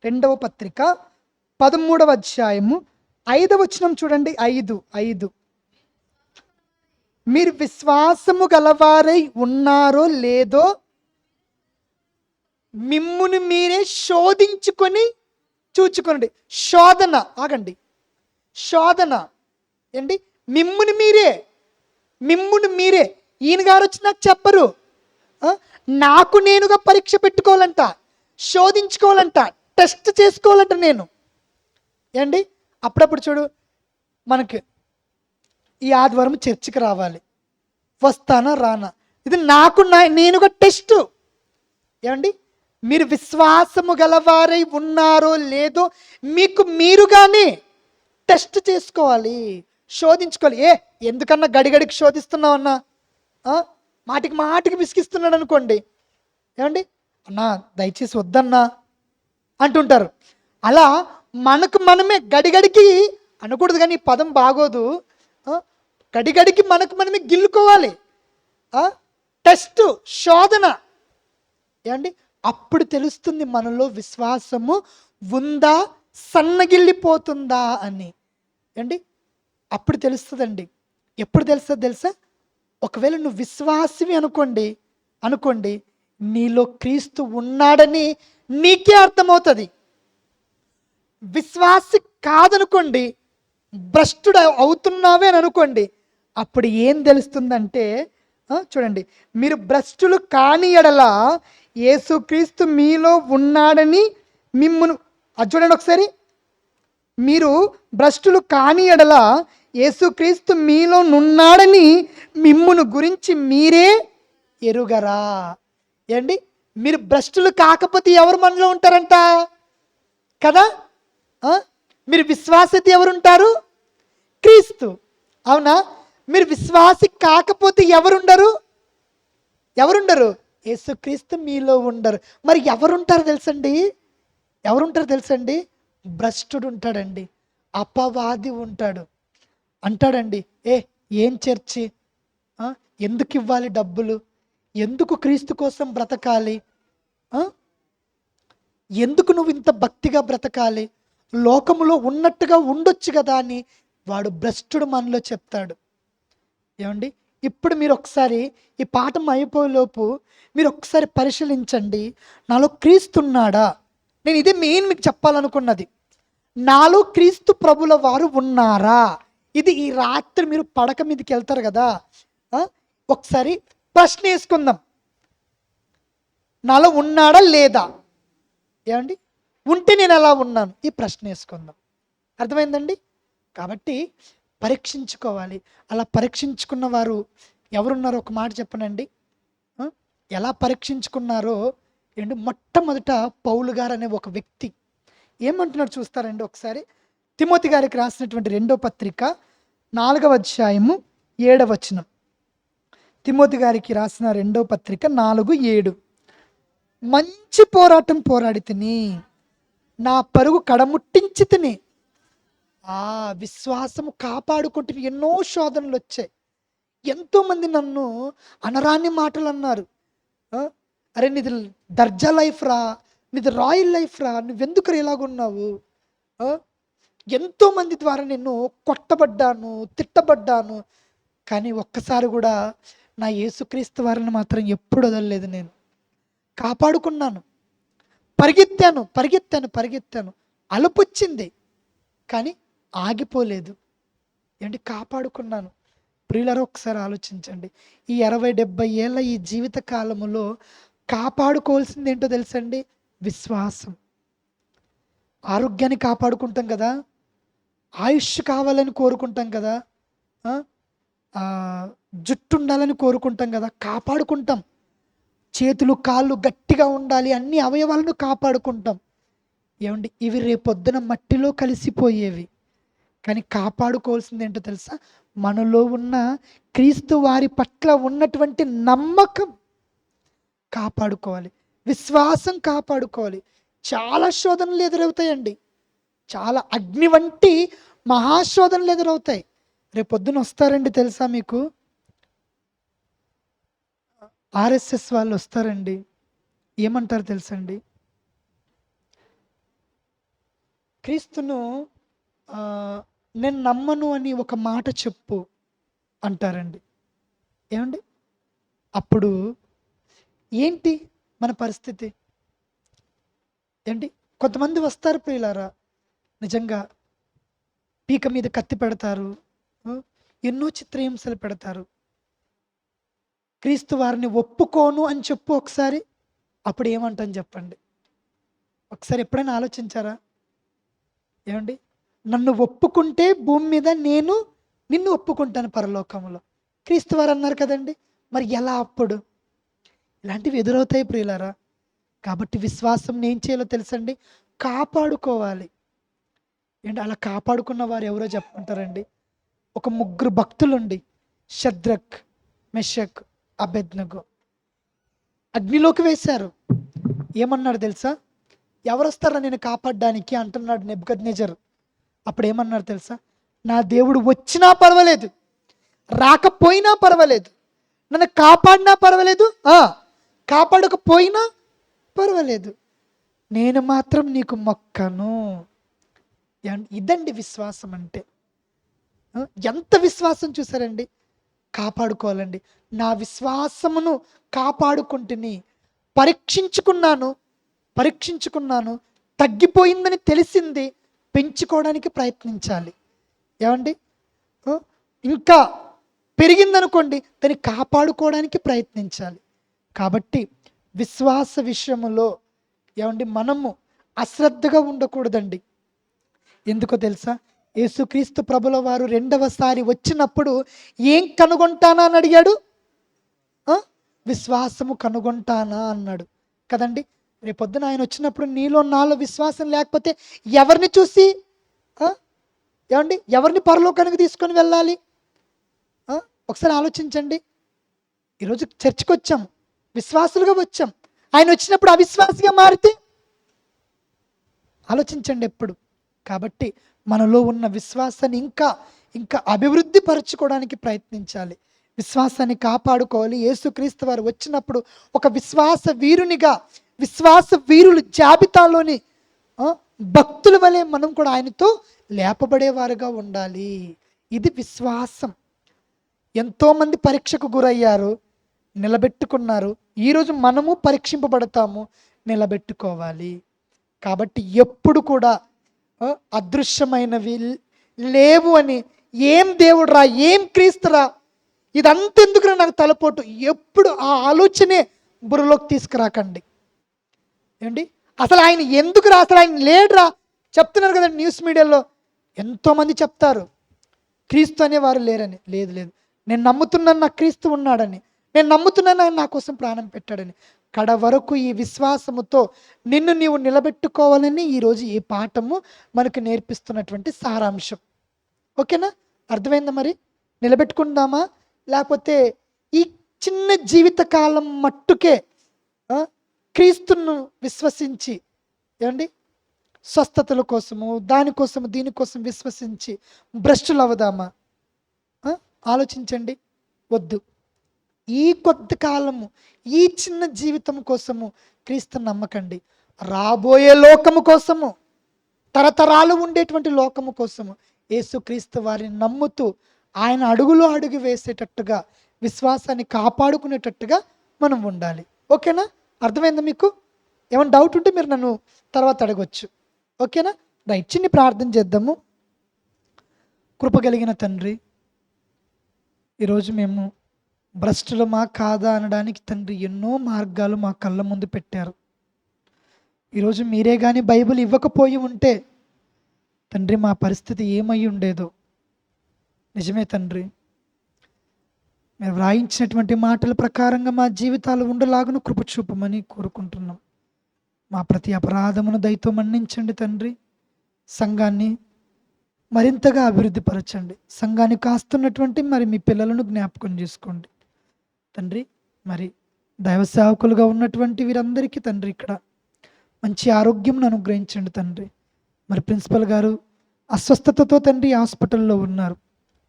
రెండవ పత్రిక 13వ అధ్యాయము 5వ వచనం చూడండి. 5 మీరు విశ్వాసము గలవారై ఉన్నారో లేదో మిమ్మును మీరే శోధించుకొని చూచుకోండి. శోధన, ఆగండి, శోధన ఏంటి? మిమ్మును మీరే ఈయన గారు వచ్చి నాకు చెప్పరు. నాకు నేనుగా పరీక్ష పెట్టుకోవాలంట, శోధించుకోవాలంట, టెస్ట్ చేసుకోవాలంట నేను. ఏంటి? అప్పుడప్పుడు చూడు, మనకి ఈ ఆదివారం చర్చికి రావాలి, వస్తానా రానా, ఇది నాకు నేనుగా టెస్ట్. ఏమండి? మీరు విశ్వాసము గలవారై ఉన్నారో లేదో మీకు మీరుగానే టెస్ట్ చేసుకోవాలి, శోధించుకోవాలి. ఎందుకన్నా గడిగడికి శోధిస్తున్నావు అన్నా, మాటికి మాటికి విసిగిస్తున్నాడు అనుకోండి, ఏమండి, అన్నా దయచేసి వద్దన్నా అంటుంటారు. అలా మనకు మనమే గడిగడికి అనకూడదు, కానీ ఈ పదం బాగోదు. గడిగడికి మనకు మనమే గిల్లుకోవాలి. టెస్ట్, శోధన. ఏమండి? అప్పుడు తెలుస్తుంది మనలో విశ్వాసము ఉందా, సన్నగిల్లిపోతుందా అని. ఏంటి? అప్పుడు తెలుస్తుందండి. ఎప్పుడు తెలుస్తుంది తెలుసా? ఒకవేళ నువ్వు విశ్వాసివి అనుకోండి, నీలో క్రీస్తు ఉన్నాడని నీకే అర్థమవుతుంది. విశ్వాసి కాదనుకోండి, భ్రష్టుడు అవుతున్నావే అని అనుకోండి, అప్పుడు ఏం తెలుస్తుందంటే, చూడండి, మీరు భ్రష్టులు కాని ఎడల యేసుక్రీస్తు మీలో ఉన్నాడని మిమ్మును, చూడండి ఒకసారి, మీరు భ్రష్టులు కాని ఎడల యేసుక్రీస్తు మీలో నున్నాడని మిమ్మును గురించి మీరే ఎరుగరా. ఏంటి? మీరు భ్రష్టులు కాకపోతే ఎవరు మనలో ఉంటారంట కదా? మీరు విశ్వాసత ఎవరుంటారు? క్రీస్తు. అవునా? మీరు విశ్వాసి కాకపోతే ఎవరుండరు? యేసుక్రీస్తు మీలో ఉండరు. మరి ఎవరుంటారు తెలుసండి? భ్రష్టుడు ఉంటాడండి, అపవాది ఉంటాడు. అంటాడండి, ఏం చర్చి, ఎందుకు ఇవ్వాలి డబ్బులు, ఎందుకు క్రీస్తు కోసం బ్రతకాలి, ఎందుకు నువ్వు ఇంత భక్తిగా బ్రతకాలి, లోకములో ఉన్నట్టుగా ఉండొచ్చు కదా అని వాడు భ్రష్టుడు మనలో చెప్తాడు. ఏమండి? ఇప్పుడు మీరు ఒకసారి ఈ పాఠం అయిపోయేలోపు మీరు ఒకసారి పరిశీలించండి, నాలో క్రీస్తున్నాడా? నేను ఇదే మెయిన్ మీకు చెప్పాలనుకున్నది. నాలో క్రీస్తు ప్రభుల వారు ఉన్నారా? ఇది ఈ రాత్రి మీరు పడక మీదకి వెళ్తారు కదా, ఒకసారి ప్రశ్న వేసుకుందాం. నాలో ఉన్నాడా లేదా? ఏమండి? ఉంటే నేను ఎలా ఉన్నాను? ఈ ప్రశ్న వేసుకుందాం. అర్థమైందండి? కాబట్టి పరీక్షించుకోవాలి. అలా పరీక్షించుకున్న వారు ఎవరున్నారో ఒక మాట చెప్పనండి. ఎలా పరీక్షించుకున్నారో ఏంటి? మొట్టమొదట పౌలు గారు అనే ఒక వ్యక్తి ఏమంటున్నాడు చూస్తారండి ఒకసారి. తిమోతి గారికి రాసినటువంటి 2వ పత్రిక 4వ అధ్యాయము 7వ వచనం. తిమోతి గారికి రాసిన 2వ పత్రిక 4:7. మంచి పోరాటం పోరాడి తిని నా పరుగు కడముట్టించి తిని. విశ్వాసము కాపాడుకుంటుని ఎన్నో శోధనలు వచ్చాయి. ఎంతోమంది నన్ను అనరాని మాటలు అన్నారు. అరే నీది దర్జా లైఫ్ రా, నీది రాయల్ లైఫ్ రా, నువ్వెందుకు ఇలాగున్నావు. ఎంతోమంది ద్వారా నేను కొట్టబడ్డాను, తిట్టబడ్డాను. కానీ ఒక్కసారి కూడా నా యేసుక్రీస్తు వారిని మాత్రం ఎప్పుడు వదలలేదు. నేను కాపాడుకున్నాను, పరిగెత్తాను. అలుపొచ్చింది కానీ ఆగిపోలేదు. ఏంటి? కాపాడుకున్నాను. ప్రియులారా, ఒకసారి ఆలోచించండి. ఈ 60-70 ఏళ్ళ ఈ జీవిత కాలములో కాపాడుకోవాల్సింది ఏంటో తెలుసండి? విశ్వాసం. ఆరోగ్యాన్ని కాపాడుకుంటాం కదా, ఆయుష్ కావాలని కోరుకుంటాం కదా, జుట్టు ఉండాలని కోరుకుంటాం కదా, కాపాడుకుంటాం. చేతులు కాళ్ళు గట్టిగా ఉండాలి, అన్ని అవయవాలను కాపాడుకుంటాం. ఏమండి? ఇవి రేపొద్దున మట్టిలో కలిసిపోయేవి. కానీ కాపాడుకోవాల్సింది ఏంటో తెలుసా? మనలో ఉన్న క్రీస్తు వారి పట్ల ఉన్నటువంటి నమ్మకం కాపాడుకోవాలి, విశ్వాసం కాపాడుకోవాలి. చాలా శోధనలు ఎదురవుతాయండి, చాలా అగ్ని వంటి మహాశోధనలు ఎదురవుతాయి. రేపొద్దున వస్తారండి తెలుసా మీకు, ఆర్ఎస్ఎస్ వాళ్ళు వస్తారండి. ఏమంటారు తెలుసండి? క్రీస్తును ఆహ్, నేను నమ్మను అని ఒక మాట చెప్పు అంటారండి. ఏవండి? అప్పుడు ఏంటి మన పరిస్థితి? ఏంటి? కొంతమంది వస్తారు ప్రియులారా, నిజంగా పీక మీద కత్తి పెడతారు. హ్మ్. ఎన్నో చిత్రహింసలు పెడతారు. క్రీస్తు వారిని ఒప్పుకోను అని చెప్పు ఒకసారి. అప్పుడు ఏమంటాం చెప్పండి? ఒకసారి ఎప్పుడైనా ఆలోచించారా? ఏవండి? నన్ను ఒప్పుకుంటే భూమి మీద నేను నిన్ను ఒప్పుకుంటాను పరలోకంలో. క్రీస్తు వారు అన్నారు కదండీ! మరి ఎలా అప్పుడు? ఇలాంటివి ఎదురవుతాయి ప్రియులారా. కాబట్టి విశ్వాసంని ఏం చేయాలో తెలుసండి? కాపాడుకోవాలి. ఏంటి అలా కాపాడుకున్న వారు ఎవరో చెప్పమంటారండి? ఒక ముగ్గురు భక్తులుండి షద్రక్, మెషక్, అబేద్నెగో అగ్నిలోకి వేశారు. ఏమన్నాడు తెలుసా? ఎవరొస్తారా నిన్ను కాపాడడానికి అంటున్నాడు నెబుకద్నెజరు. అప్పుడేమన్నారు తెలుసా? నా దేవుడు వచ్చినా పర్వాలేదు, రాకపోయినా పర్వాలేదు, నన్ను కాపాడినా పర్వాలేదు, కాపాడకపోయినా పర్వాలేదు, నేను మాత్రం నీకు మొక్కను. ఇదండి విశ్వాసం అంటే. ఎంత విశ్వాసం చూసారండి? కాపాడుకోవాలండి. నా విశ్వాసమును కాపాడుకుంటుని, పరీక్షించుకున్నాను, పరీక్షించుకున్నాను, తగ్గిపోయిందని తెలిసింది, పెంచుకోవడానికి ప్రయత్నించాలి. ఏమండి? ఆ! ఇంకా పెరిగిందనుకోండి, దాన్ని కాపాడుకోవడానికి ప్రయత్నించాలి. కాబట్టి విశ్వాస విషయములో ఏమండి మనము అశ్రద్ధగా ఉండకూడదండి. ఎందుకో తెలుసా? యేసుక్రీస్తు ప్రభుల వారు రెండవసారి వచ్చినప్పుడు ఏం కనుగొంటానా అని అడిగాడు? విశ్వాసము కనుగొంటానా అన్నాడు కదండి. రేపొద్దున ఆయన వచ్చినప్పుడు నీలో నాలో విశ్వాసం లేకపోతే ఎవరిని చూసి ఏమండి ఎవరిని పరలోకానికి తీసుకొని వెళ్ళాలి? ఒకసారి ఆలోచించండి. ఈరోజు చర్చికి వచ్చాం, విశ్వాసులుగా వచ్చాం, ఆయన వచ్చినప్పుడు అవిశ్వాసిగా మారితే ఆలోచించండి ఎప్పుడు. కాబట్టి మనలో ఉన్న విశ్వాసాన్ని ఇంకా ఇంకా అభివృద్ధి పరచుకోవడానికి ప్రయత్నించాలి. విశ్వాసాన్ని కాపాడుకోవాలి. యేసుక్రీస్తు వారు వచ్చినప్పుడు ఒక విశ్వాస వీరునిగా, విశ్వాస వీరుల జాబితాలోని భక్తుల వలె మనం కూడా ఆయనతో లేపబడేవారుగా ఉండాలి. ఇది విశ్వాసం. ఎంతోమంది పరీక్షకు గురయ్యారు, నిలబెట్టుకున్నారు. ఈరోజు మనము పరీక్షింపబడతాము, నిలబెట్టుకోవాలి. కాబట్టి ఎప్పుడు కూడా అదృశ్యమైనవి లేవు అని, ఏం దేవుడురా, ఏం క్రీస్తురా, ఇదంతెందుకురా నాకు తలపోటు, ఎప్పుడు ఆ ఆలోచనే బుర్రలోకి తీసుకురాకండి. ఏంటి అసలు ఆయన ఎందుకురా, అసలు ఆయన లేడురా చెప్తున్నారు కదండి న్యూస్ మీడియాలో. ఎంతోమంది చెప్తారు క్రీస్తు అనేవారు లేరని. లేదు లేదు, నేను నమ్ముతున్నాను నా క్రీస్తు ఉన్నాడని, నేను నమ్ముతున్నాను ఆయన నా కోసం ప్రాణం పెట్టాడని. కడ వరకు ఈ విశ్వాసముతో నిన్ను నీవు నిలబెట్టుకోవాలని ఈరోజు ఈ పాఠము మనకు నేర్పిస్తున్నటువంటి సారాంశం. ఓకేనా? అర్థమైందా? మరి నిలబెట్టుకుందామా, లేకపోతే ఈ చిన్న జీవితకాలం మట్టుకే క్రీస్తును విశ్వసించి ఏమండి స్వస్థతల కోసము, దానికోసము, దీనికోసం విశ్వసించి భ్రష్టులు అవుదామా? ఆలోచించండి. వద్దు. ఈ కొద్ది కాలము, ఈ చిన్న జీవితం కోసము క్రీస్తుని నమ్మకండి. రాబోయే లోకము కోసము, తరతరాలు ఉండేటువంటి లోకము కోసము యేసుక్రీస్తు వారిని నమ్ముతూ ఆయన అడుగులో అడుగు వేసేటట్టుగా, విశ్వాసాన్ని కాపాడుకునేటట్టుగా మనం ఉండాలి. ఓకేనా? అర్థమైందా మీకు? ఏమైనా డౌట్ ఉంటే మీరు నన్ను తర్వాత అడగొచ్చు. ఓకేనా? రైట్, చిన్ని ప్రార్థన చేద్దాము. కృపగలిగిన తండ్రి, ఈరోజు మేము భ్రష్టులమా కాదా అనడానికి తండ్రి ఎన్నో మార్గాలు మా కళ్ళ ముందు పెట్టారు. ఈరోజు మీరే కానీ బైబిల్ ఇవ్వకపోయి ఉంటే తండ్రి మా పరిస్థితి ఏమై ఉండేదో. నిజమే తండ్రి, మీరు వ్రాయించినటువంటి మాటల ప్రకారంగా మా జీవితాలు ఉండలాగును కృప చూపమని కోరుకుంటున్నాం. మా ప్రతి అపరాధమును దయతో మన్నించండి తండ్రి. సంఘాన్ని మరింతగా అభివృద్ధి పరచండి. సంఘాన్ని కాస్తున్నటువంటి మరి మీ పిల్లలను జ్ఞాపకం చేసుకోండి తండ్రి. మరి దైవ సేవకులుగా ఉన్నటువంటి వీరందరికీ తండ్రి ఇక్కడ మంచి ఆరోగ్యం అనుగ్రహించండి తండ్రి. మరి ప్రిన్సిపల్ గారు అస్వస్థతతో తండ్రి హాస్పిటల్లో ఉన్నారు,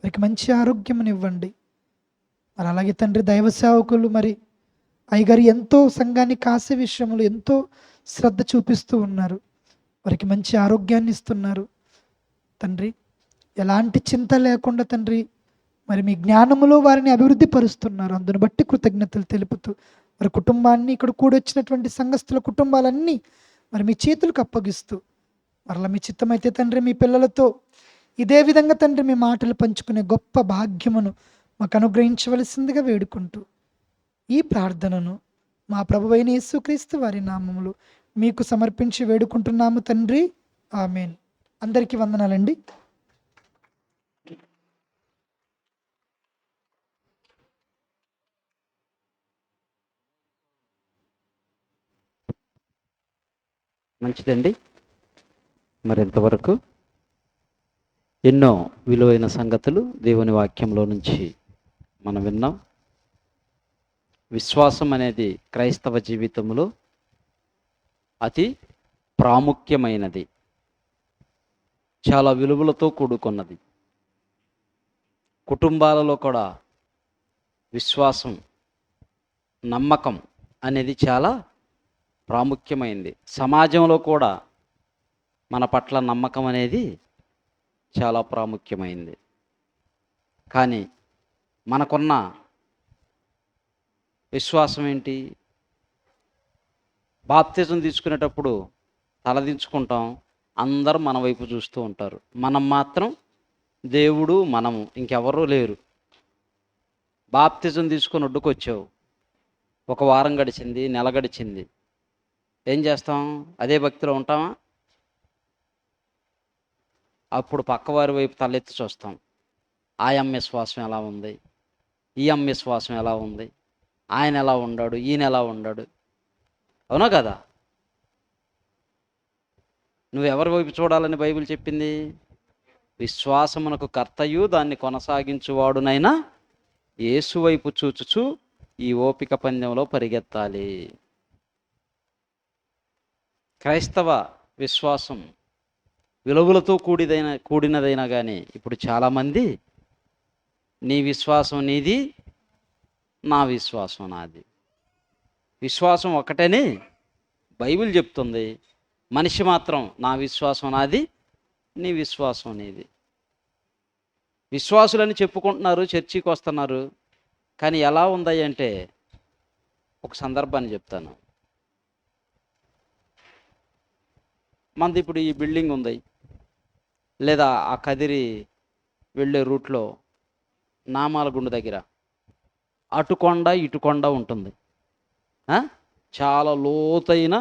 వారికి మంచి ఆరోగ్యం ఇవ్వండి. మరి అలాగే తండ్రి దైవ సేవకులు మరి అయ్యగారు ఎంతో సంఘాన్ని కాసే విషయంలో ఎంతో శ్రద్ధ చూపిస్తూ ఉన్నారు. వారికి మంచి ఆరోగ్యాన్ని ఇస్తున్నారు. తండ్రి, ఎలాంటి చింత లేకుండా తండ్రి మరి మీ జ్ఞానములో వారిని అభివృద్ధి పరుస్తున్నారు. అందును బట్టి కృతజ్ఞతలు తెలుపుతూ వారి కుటుంబాన్ని, ఇక్కడ కూడొచ్చినటువంటి సంఘస్థుల కుటుంబాలన్నీ మరి మీ చేతులకు అప్పగిస్తూ, మరలా మీ చిత్తమైతే తండ్రి మీ పిల్లలతో ఇదే విధంగా తండ్రి మీ మాటలు పంచుకునే గొప్ప భాగ్యమును మాకు అనుగ్రహించవలసిందిగా వేడుకుంటూ ఈ ప్రార్థనను మా ప్రభువైన యేసుక్రీస్తు వారి నామములో మీకు సమర్పించి వేడుకుంటున్నాము తండ్రి. ఆమేన్. అందరికీ వందనాలండి. మంచిదండి. మరి ఇంతవరకు ఎన్నో విలువైన సంగతులు దేవుని వాక్యంలో నుంచి మనం విన్నాం. విశ్వాసం అనేది క్రైస్తవ జీవితంలో అతి ప్రాముఖ్యమైనది, చాలా విలువలతో కూడుకున్నది. కుటుంబాలలో కూడా విశ్వాసం, నమ్మకం అనేది చాలా ప్రాముఖ్యమైంది. సమాజంలో కూడా మన పట్ల నమ్మకం అనేది చాలా ప్రాముఖ్యమైంది. కానీ మనకున్న విశ్వాసం ఏంటి? బాప్తిజం తీసుకునేటప్పుడు తలదించుకుంటాం, అందరూ మన వైపు చూస్తూ ఉంటారు. మనం మాత్రం దేవుడు, మనము, ఇంకెవరూ లేరు. బాప్తిజం తీసుకొని ఒడ్డుకొచ్చావు, ఒక వారం గడిచింది, నెల గడిచింది, ఏం చేస్తాం? అదే భక్తిలో ఉంటామా? అప్పుడు పక్కవారి వైపు తలెత్తి చూస్తాం. ఆ అమ్మ విశ్వాసం ఎలా ఉంది, ఈ అమ్మ విశ్వాసం ఎలా ఉంది, ఆయన ఎలా ఉన్నాడు, ఈయన ఎలా ఉన్నాడు. అవునా కదా? నువ్వు ఎవరి వైపు చూడాలని బైబిల్ చెప్పింది? విశ్వాసమునకు కర్తయు దాన్ని కొనసాగించువాడునైనా యేసు వైపు చూచుచు ఈ ఓపిక పందెంలో పరిగెత్తాలి. క్రైస్తవ విశ్వాసం విలువలతో కూడినదైనా కానీ ఇప్పుడు చాలామంది నీ విశ్వాసం నీది, నా విశ్వాసం నాది. విశ్వాసం ఒకటని బైబిల్ చెప్తుంది. మనిషి మాత్రం నా విశ్వాసం నాది, నీ విశ్వాసం నీది. విశ్వాసులని చెప్పుకుంటున్నారు, చర్చికి వస్తున్నారు. కానీ ఎలా ఉంది అంటే, ఒక సందర్భాన్ని చెప్తాను. మనది ఇప్పుడు ఈ బిల్డింగ్ ఉంది, లేదా ఆ కదిరి వెళ్ళే రూట్లో నామాలగుండు దగ్గర అటుకొండ ఇటుకొండ ఉంటుంది. చాలా లోతైన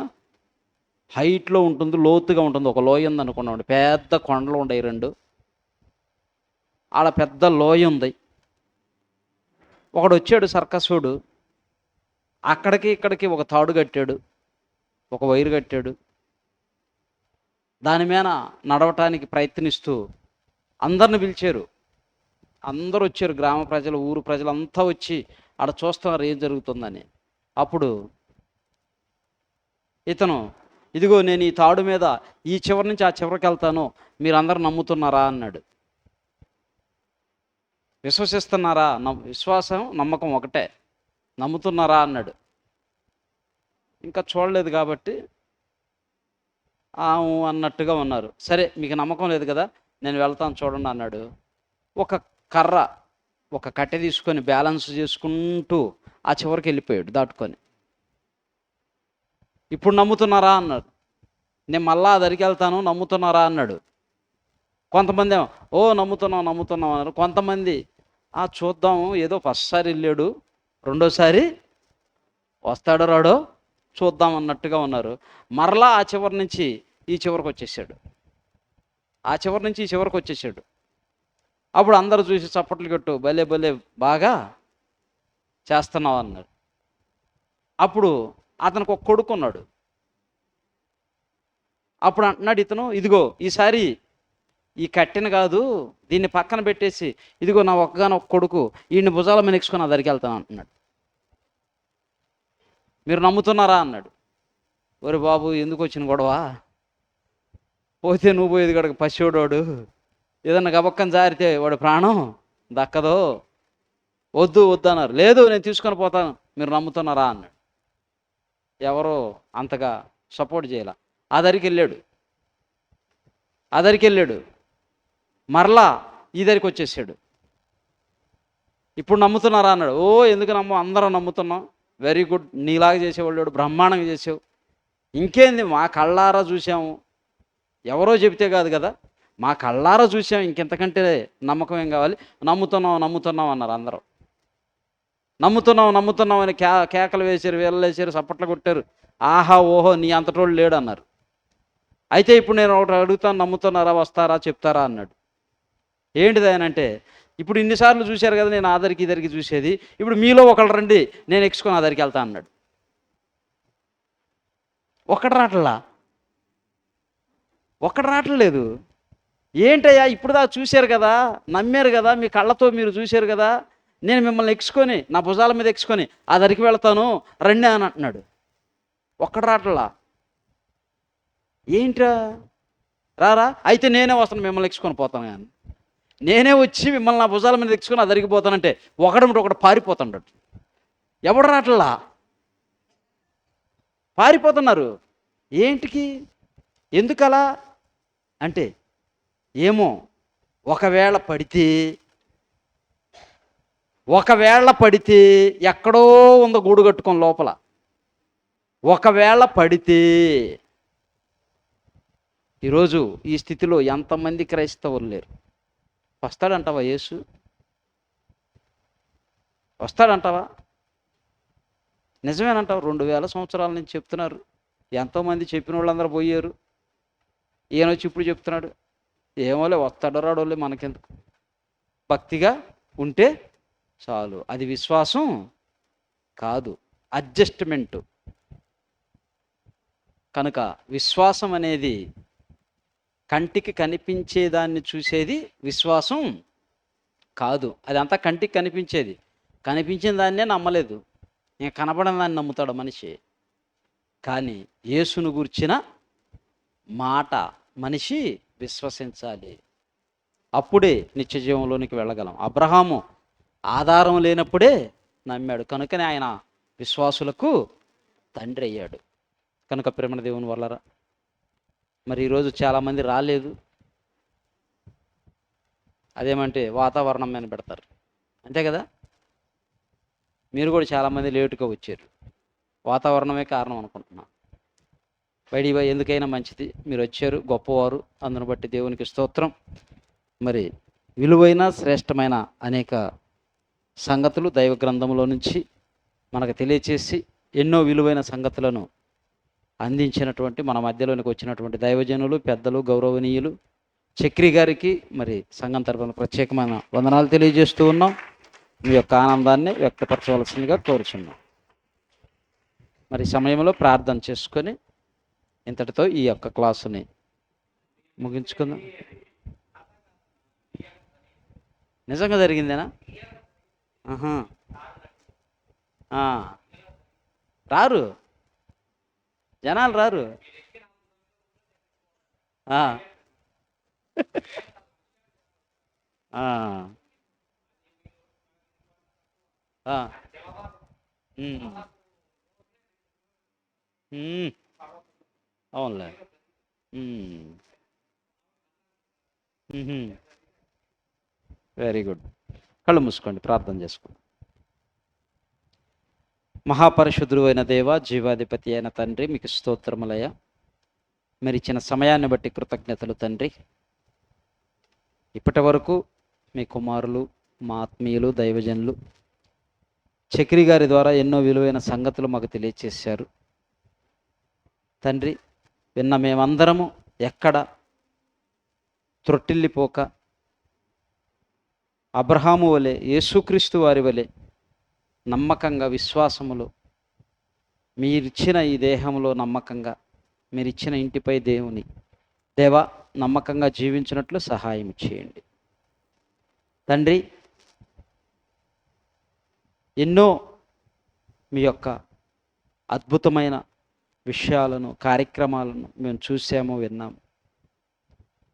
హైట్లో ఉంటుంది, లోతుగా ఉంటుంది. ఒక లోయ ఉంది అనుకున్నామండి, పెద్ద కొండలు ఉన్నాయి రెండు. ఆడ పెద్ద లోయ ఉంది. ఒకడు వచ్చాడు సర్కస్సుడు, అక్కడికి ఇక్కడికి ఒక తాడు కట్టాడు, ఒక వైరు కట్టాడు. దాని మీద నడవటానికి ప్రయత్నిస్తూ అందరిని పిలిచారు. అందరూ వచ్చారు, గ్రామ ప్రజలు, ఊరు ప్రజలు అంతా వచ్చి ఆడ చూస్తున్నారు ఏం జరుగుతుందని. అప్పుడు ఇతను, ఇదిగో నేను ఈ తాడు మీద ఈ చివరి నుంచి ఆ చివరికి వెళ్తాను, మీరందరూ నమ్ముతున్నారా అన్నాడు. విశ్వసిస్తున్నారా? విశ్వాసం నమ్మకం ఒకటే. నమ్ముతున్నారా అన్నాడు. ఇంకా చూడలేదు కాబట్టి అన్నట్టుగా ఉన్నారు. సరే, మీకు నమ్మకం లేదు కదా, నేను వెళ్తాను చూడండి అన్నాడు. ఒక కర్ర, ఒక కట్టె తీసుకొని బ్యాలెన్స్ చేసుకుంటూ ఆ చివరికి వెళ్ళిపోయాడు దాటుకొని. ఇప్పుడు నమ్ముతున్నారా అన్నాడు. నేను మళ్ళా దరికి వెళ్తాను, నమ్ముతున్నారా అన్నాడు. కొంతమంది ఏమో నమ్ముతున్నాం అన్నారు. కొంతమంది చూద్దాము, ఏదో ఫస్ట్ సారి వెళ్ళాడు, రెండోసారి వస్తాడో రాడో చూద్దాం అన్నట్టుగా ఉన్నారు. మరలా ఆ చివరి నుంచి ఈ చివరికి వచ్చేసాడు, ఆ చివరి నుంచి ఈ చివరికి వచ్చేసాడు. అప్పుడు అందరూ చూసి చప్పట్లు కొట్టు, భలే భలే బాగా చేస్తున్నావు అన్నాడు. అప్పుడు అతనికి ఒక కొడుకున్నాడు. అప్పుడు అంటున్నాడు ఇతను, ఇదిగో ఈసారి ఈ కట్టెను కాదు, దీన్ని పక్కన పెట్టేసి, ఇదిగో నా ఒక్కగానొక్క కొడుకు, ఈయన్ని భుజాల మీద ఎక్కించుకొని దగ్గరికి వెళ్తాను అంటున్నాడు. మీరు నమ్ముతున్నారా అన్నాడు. ఒరే బాబు, ఎందుకు వచ్చిన గొడవ? పోతే నువ్వు పోయేది కనుక పసివాడు, ఏదన్నా గబక్కని జారితే వాడు ప్రాణం దక్కదో, వద్దు అన్నారు. లేదు, నేను తీసుకొని పోతాను, మీరు నమ్ముతున్నారా అన్నాడు. ఎవరో అంతగా సపోర్ట్ చేయాల. ఆ దరికి వెళ్ళాడు, మరలా ఈ దరికి వచ్చేసాడు. ఇప్పుడు నమ్ముతున్నారా అన్నాడు. ఓ ఎందుకు అందరం నమ్ముతున్నాం, వెరీ గుడ్, నీలాగా చేసేవాళ్ళు బ్రహ్మాండంగా చేసావు, ఇంకేంది మా కళ్ళారా చూసాము, ఎవరో చెబితే కాదు కదా, మా కళ్ళారా చూసాం, ఇంకెంతకంటే నమ్మకం ఏం కావాలి, నమ్ముతున్నాం అన్నారు అందరూ. నమ్ముతున్నాం అని కేకలు వేసారు, వీళ్ళు వేసారు, చప్పట్లు కొట్టారు, ఆహా ఓహో నీ అంతటోళ్ళు లేడు అన్నారు. అయితే ఇప్పుడు నేను ఒకటి అడుగుతాను, నమ్ముతున్నారా, వస్తారా, చెప్తారా అన్నాడు. ఏంటిది ఆయన అంటే, ఇప్పుడు ఇన్నిసార్లు చూశారు కదా నేను ఆదరికి ఇదరికి చూసేది, ఇప్పుడు మీలో ఒకళ్ళు రండి నేను ఎక్సుకొని ఆదరికి వెళ్తా అన్నాడు. ఒక్కడు రావట్లేదు. ఏంటయ్యా ఇప్పుడు దాకా చూశారు కదా, నమ్మారు కదా, మీ కళ్ళతో మీరు చూశారు కదా, నేను మిమ్మల్ని ఎక్సుకొని నా భుజాల మీద ఎక్సుకొని ఆ దరికి వెళ్తాను రండి అని అంటున్నాడు. ఒక్కడు రావట్లా. ఏంట్రా, రారా, అయితే నేనే వస్తాను మిమ్మల్ని ఎక్సుకొని పోతాను కానీ, నేనే వచ్చి మిమ్మల్ని నా భుజాల మీద ఎక్సుకొని ఆ దరికి పోతానంటే ఒకటి పారిపోతాడు. ఎవడు రావట్లా, పారిపోతున్నారు. ఏంటికి, ఎందుకలా అంటే ఏమో, ఒకవేళ పడితే ఎక్కడో ఉందో గూడు కట్టుకొని లోపల, ఒకవేళ పడితే. ఈరోజు ఈ స్థితిలో ఎంతమంది క్రైస్తవులు లేరు. వస్తాడంటావా యేసు? వస్తాడంటావా? నిజమేనంటావా? 2000 సంవత్సరాల నుంచి చెప్తున్నారు, ఎంతోమంది చెప్పిన వాళ్ళందరూ పోయారు, ఈయన వచ్చి ఇప్పుడు చెప్తున్నాడు. ఏమోలే, వస్తాడో రాడోలే, మనకెందుకు, భక్తిగా ఉంటే చాలు. అది విశ్వాసం కాదు, అడ్జస్ట్మెంటు. కనుక విశ్వాసం అనేది కంటికి కనిపించేదాన్ని చూసేది విశ్వాసం కాదు. అదంతా కంటికి కనిపించిన దాన్నే నమ్మలేదు, ఇంకా కనపడని దాన్ని నమ్ముతాడు మనిషి. కానీ యేసును గూర్చిన మాట మనిషి విశ్వసించాలి, అప్పుడే నిత్య జీవంలోనికి వెళ్ళగలం. అబ్రహాము ఆధారం లేనప్పుడే నమ్మాడు, కనుకనే ఆయన విశ్వాసులకు తండ్రి అయ్యాడు. కనుక ప్రేమ దేవుని వల్లరా, మరి ఈరోజు చాలామంది రాలేదు. అదేమంటే వాతావరణం మీద పెడతారు, అంతే కదా. మీరు కూడా చాలామంది లేటుగా వచ్చారు, వాతావరణమే కారణం అనుకుంటున్నాను. బయటికి ఎందుకైనా మంచిది, మీరు వచ్చారు, గొప్పవారు, అందును బట్టి దేవునికి స్తోత్రం. మరి విలువైన శ్రేష్టమైన అనేక సంగతులు దైవ గ్రంథంలో నుంచి మనకు తెలియచేసి ఎన్నో విలువైన సంగతులను అందించినటువంటి మన మధ్యలోనికి వచ్చినటువంటి దైవజనులు, పెద్దలు, గౌరవనీయులు చక్రి గారికి మరి సంఘం తరపున ప్రత్యేకమైన వందనాలు తెలియజేస్తూ ఉన్నాం. మీ యొక్క ఆనందాన్ని వ్యక్తపరచవలసిందిగా కోరుచున్నాం. మరి సమయంలో ప్రార్థన చేసుకొని ఇంతటితో ఈ యొక్క క్లాసుని ముగించుకుందాం. నిజంగా జరిగిందేనా? రారు, జనాలు రారు. అవునులే. Very good. కళ్ళు మూసుకోండి, ప్రార్థన చేసుకోండి. మహాపరిశుద్ధుడు అయిన దేవ, జీవాధిపతి అయిన తండ్రి, మీకు స్తోత్రములయ్యా. మీరు ఇచ్చిన సమయాన్ని బట్టి కృతజ్ఞతలు తండ్రి. ఇప్పటి వరకు మీ కుమారులు, మా ఆత్మీయులు, దైవజనులు చక్రి గారి ద్వారా ఎన్నో విలువైన సంగతులు మాకు తెలియచేశారు తండ్రి. విన్న మేమందరము ఎక్కడ త్రొట్టిల్లిపోక అబ్రహాము వలె, యేసుక్రీస్తు వారి వలె నమ్మకంగా, విశ్వాసములో, మీరిచ్చిన ఈ దేహంలో నమ్మకంగా, మీరిచ్చిన ఇంటిపై దేవుని దేవా నమ్మకంగా జీవించినట్లు సహాయం చేయండి తండ్రి. ఎన్నో మీ యొక్క అద్భుతమైన విషయాలను, కార్యక్రమాలను మేము చూసాము, విన్నాము.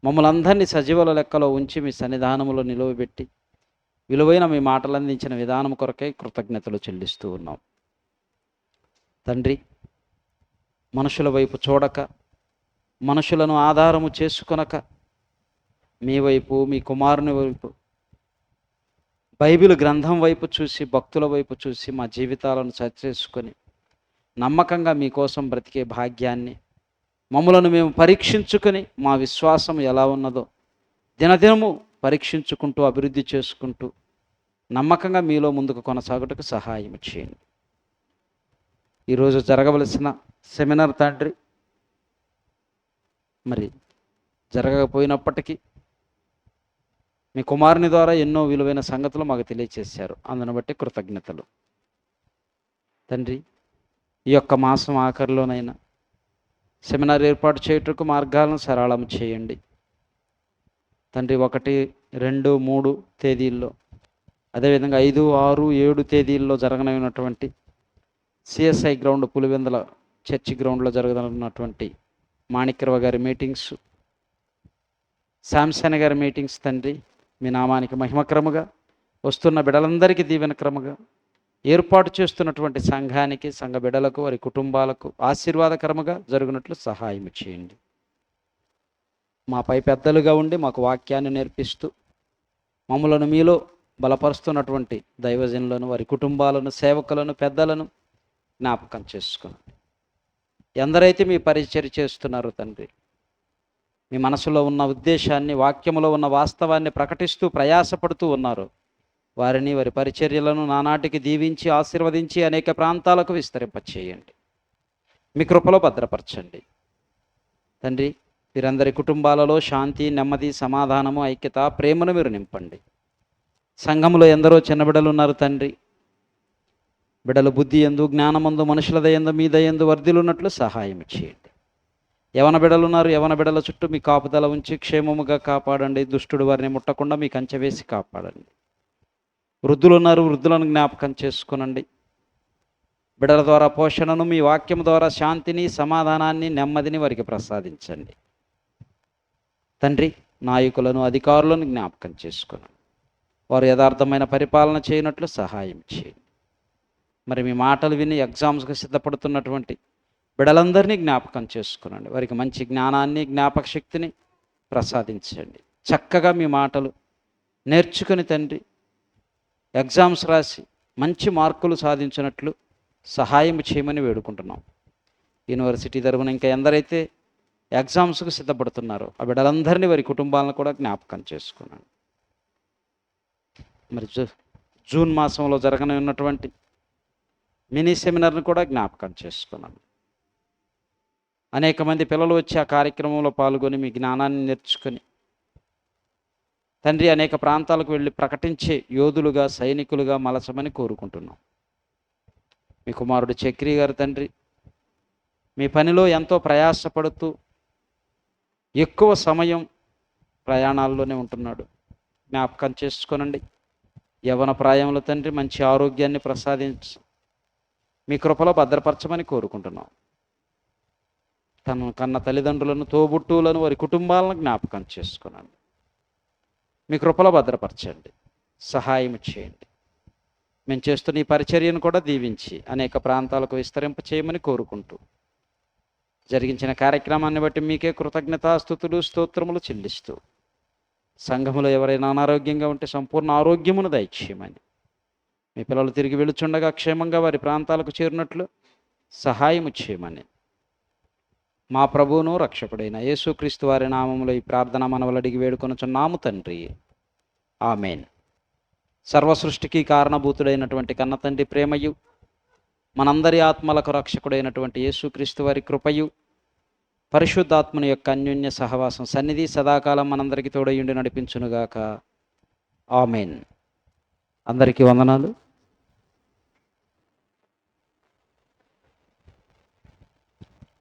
మమ్మల్ని అందరినీ సజీవుల లెక్కలో ఉంచి మీ సన్నిధానములో నిలువబెట్టి విలువైన మీ మాటలు అందించిన విధానం కొరకై కృతజ్ఞతలు చెల్లిస్తూ ఉన్నాం తండ్రి. మనుషుల వైపు చూడక, మనుషులను ఆధారము చేసుకొనక, మీ వైపు, మీ కుమారుని వైపు, బైబిల్ గ్రంథం వైపు చూసి, భక్తుల వైపు చూసి మా జీవితాలను సరిచేసుకొని నమ్మకంగా మీకోసం బ్రతికే భాగ్యాన్ని, మమ్మలను మేము పరీక్షించుకొని మా విశ్వాసం ఎలా ఉన్నదో దినదినము పరీక్షించుకుంటూ, అభివృద్ధి చేసుకుంటూ నమ్మకంగా మీలో ముందుకు కొనసాగుటకు సహాయం చేయండి. ఈరోజు జరగవలసిన సెమినార్ తండ్రి మరి జరగకపోయినప్పటికీ మీ కుమారుని ద్వారా ఎన్నో విలువైన సంగతులు మాకు తెలియచేశారు. అందును బట్టి కృతజ్ఞతలు తండ్రి. ఈ యొక్క మాసం ఆఖరిలోనైనా సెమినార్ ఏర్పాటు చేయుటకు మార్గాలను సరళం చేయండి తండ్రి. 1, 2, 3 తేదీల్లో, అదేవిధంగా 5, 6, 7 తేదీల్లో జరగనున్నటువంటి సిఎస్ఐ గ్రౌండ్, పులివెందుల చర్చి గ్రౌండ్లో జరగనున్నటువంటి మాణిక్యరావు గారి మీటింగ్స్, శాంసన్ గారి మీటింగ్స్ తండ్రి, మీ నామానికి మహిమక్రముగా, వస్తున్న బిడలందరికీ దీవెనక్రముగా, ఏర్పాటు చేస్తున్నటువంటి సంఘానికి, సంఘ బిడలకు, వారి కుటుంబాలకు ఆశీర్వాదకరముగా జరుగునట్లు సహాయం చేయండి. మాపై పెద్దలుగా ఉండి మాకు వాక్యాన్ని నేర్పిస్తూ మమ్మలను మీలో బలపరుస్తున్నటువంటి దైవజనులను, వారి కుటుంబాలను, సేవకులను, పెద్దలను జ్ఞాపకం చేసుకోండి. ఎందరైతే మీ పరిచర్య చేస్తున్నారో తండ్రి, మీ మనసులో ఉన్న ఉద్దేశాన్ని, వాక్యములో ఉన్న వాస్తవాన్ని ప్రకటిస్తూ ప్రయాసపడుతూ ఉన్నారు, వారిని, వారి పరిచర్యలను నానాటికి దీవించి ఆశీర్వదించి అనేక ప్రాంతాలకు విస్తరింపచేయండి. మీ కృపలో భద్రపరచండి తండ్రి. వీరందరి కుటుంబాలలో శాంతి, నెమ్మది, సమాధానము, ఐక్యత, ప్రేమను మీరు నింపండి. సంఘములో ఎందరో చిన్న బిడ్డలు ఉన్నారు తండ్రి. బిడ్డలు బుద్ధి యందు, జ్ఞానమందు, మనుషుల దయందు, మీ దయందు వర్ధిల్లున్నట్లు సహాయం చేయండి. యవన బిడ్డలు ఉన్నారు, యవన బిడ్డల చుట్టూ మీ కాపుదల ఉంచి క్షేమముగా కాపాడండి. దుష్టుడు వారిని ముట్టకుండా మీ కంచె వేసి కాపాడండి. వృద్ధులు ఉన్నారు, వృద్ధులను జ్ఞాపకం చేసుకునండి. బిడ్డల ద్వారా పోషణను, మీ వాక్యం ద్వారా శాంతిని, సమాధానాన్ని, నెమ్మదిని వారికి ప్రసాదించండి తండ్రి. నాయకులను, అధికారులను జ్ఞాపకం చేసుకునండి. వారు యథార్థమైన పరిపాలన చేయనట్లు సహాయం చేయండి. మరి మీ మాటలు విని ఎగ్జామ్స్కి సిద్ధపడుతున్నటువంటి బిడ్డలందరినీ జ్ఞాపకం చేసుకునండి. వారికి మంచి జ్ఞానాన్ని, జ్ఞాపక శక్తిని ప్రసాదించండి. చక్కగా మీ మాటలు నేర్చుకుని తండ్రి ఎగ్జామ్స్ రాసి మంచి మార్కులు సాధించినట్లు సహాయం చేయమని వేడుకుంటున్నాం. యూనివర్సిటీ తరఫున ఇంకా ఎందరైతే ఎగ్జామ్స్కు సిద్ధపడుతున్నారో ఆ బిడ్డలందరినీ, వారి కుటుంబాలను కూడా జ్ఞాపకం చేసుకున్నాను. మరి జూన్ మాసంలో జరగనున్నటువంటి మినీ సెమినార్ను కూడా జ్ఞాపకం చేసుకున్నాను. అనేక మంది పిల్లలు వచ్చి ఆ కార్యక్రమంలో పాల్గొని మీ జ్ఞానాన్ని నేర్చుకొని తండ్రి అనేక ప్రాంతాలకు వెళ్ళి ప్రకటించే యోధులుగా, సైనికులుగా మలచమని కోరుకుంటున్నాం. మీ కుమారుడు చక్రి గారు తండ్రి మీ పనిలో ఎంతో ప్రయాసపడుతూ ఎక్కువ సమయం ప్రయాణాల్లోనే ఉంటున్నాడు. జ్ఞాపకం చేసుకోనండి. యవ్వన ప్రాయంలో తండ్రి మంచి ఆరోగ్యాన్ని ప్రసాదించి మీ కృపలో భద్రపరచమని కోరుకుంటున్నాం. తను కన్న తల్లిదండ్రులను, తోబుట్టువులను, వారి కుటుంబాలను జ్ఞాపకం చేసుకునండి. మీ కృపలో భద్రపరచండి, సహాయం చేయండి. మేము చేస్తున్న ఈ పరిచర్యను కూడా దీవించి అనేక ప్రాంతాలకు విస్తరింప చేయమని కోరుకుంటూ జరిగించిన కార్యక్రమాన్ని బట్టి మీకే కృతజ్ఞతాస్తుతులు, స్తోత్రములు చెల్లిస్తూ సంఘములో ఎవరైనా అనారోగ్యంగా ఉంటే సంపూర్ణ ఆరోగ్యమును దయచేయమని, మీ పిల్లలు తిరిగి వెళుచుండగా క్షేమంగా వారి ప్రాంతాలకు చేరినట్లు సహాయము చేయమని మా ప్రభువును రక్షకుడైన యేసుక్రీస్తు వారి నామములో ఈ ప్రార్థన మనవలడిగి వేడుకొనుచున్నాము తండ్రి. ఆమెన్. సర్వసృష్టికి కారణభూతుడైనటువంటి కన్న తండ్రి ప్రేమయు, మనందరి ఆత్మలకు రక్షకుడైనటువంటి యేసుక్రీస్తు వారి కృపయు, పరిశుద్ధాత్మని యొక్క అన్యోన్య సహవాసం, సన్నిధి సదాకాలం మనందరికీ తోడయుండి నడిపించునుగాక. ఆమెన్. అందరికీ వందనాలు.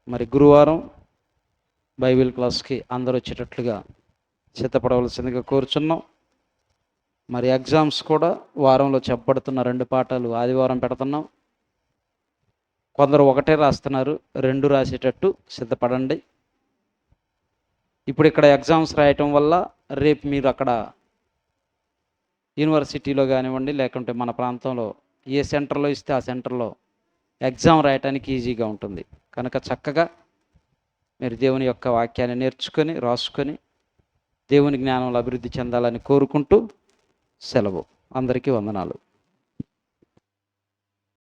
మరి గురువారం బైబిల్ క్లాస్కి అందరూ వచ్చేటట్లుగా సిద్ధపడవలసిందిగా కోరుచున్నాం. మరి ఎగ్జామ్స్ కూడా వారంలో చెప్పబడుతున్న 2 పాఠాలు ఆదివారం పెడుతున్నాం. కొందరు 1 రాస్తున్నారు, 2 రాసేటట్టు సిద్ధపడండి. ఇప్పుడు ఇక్కడ ఎగ్జామ్స్ రాయటం వల్ల రేపు మీరు అక్కడ యూనివర్సిటీలో కానివ్వండి, లేకుంటే మన ప్రాంతంలో ఏ సెంటర్లో ఇస్తే ఆ సెంటర్లో ఎగ్జామ్ రాయటానికి ఈజీగా ఉంటుంది. కనుక చక్కగా మీరు దేవుని యొక్క వాక్యాన్ని నేర్చుకొని రాసుకొని దేవుని జ్ఞానంలో అభివృద్ధి చెందాలని కోరుకుంటూ సెలవు. అందరికీ వందనాలు.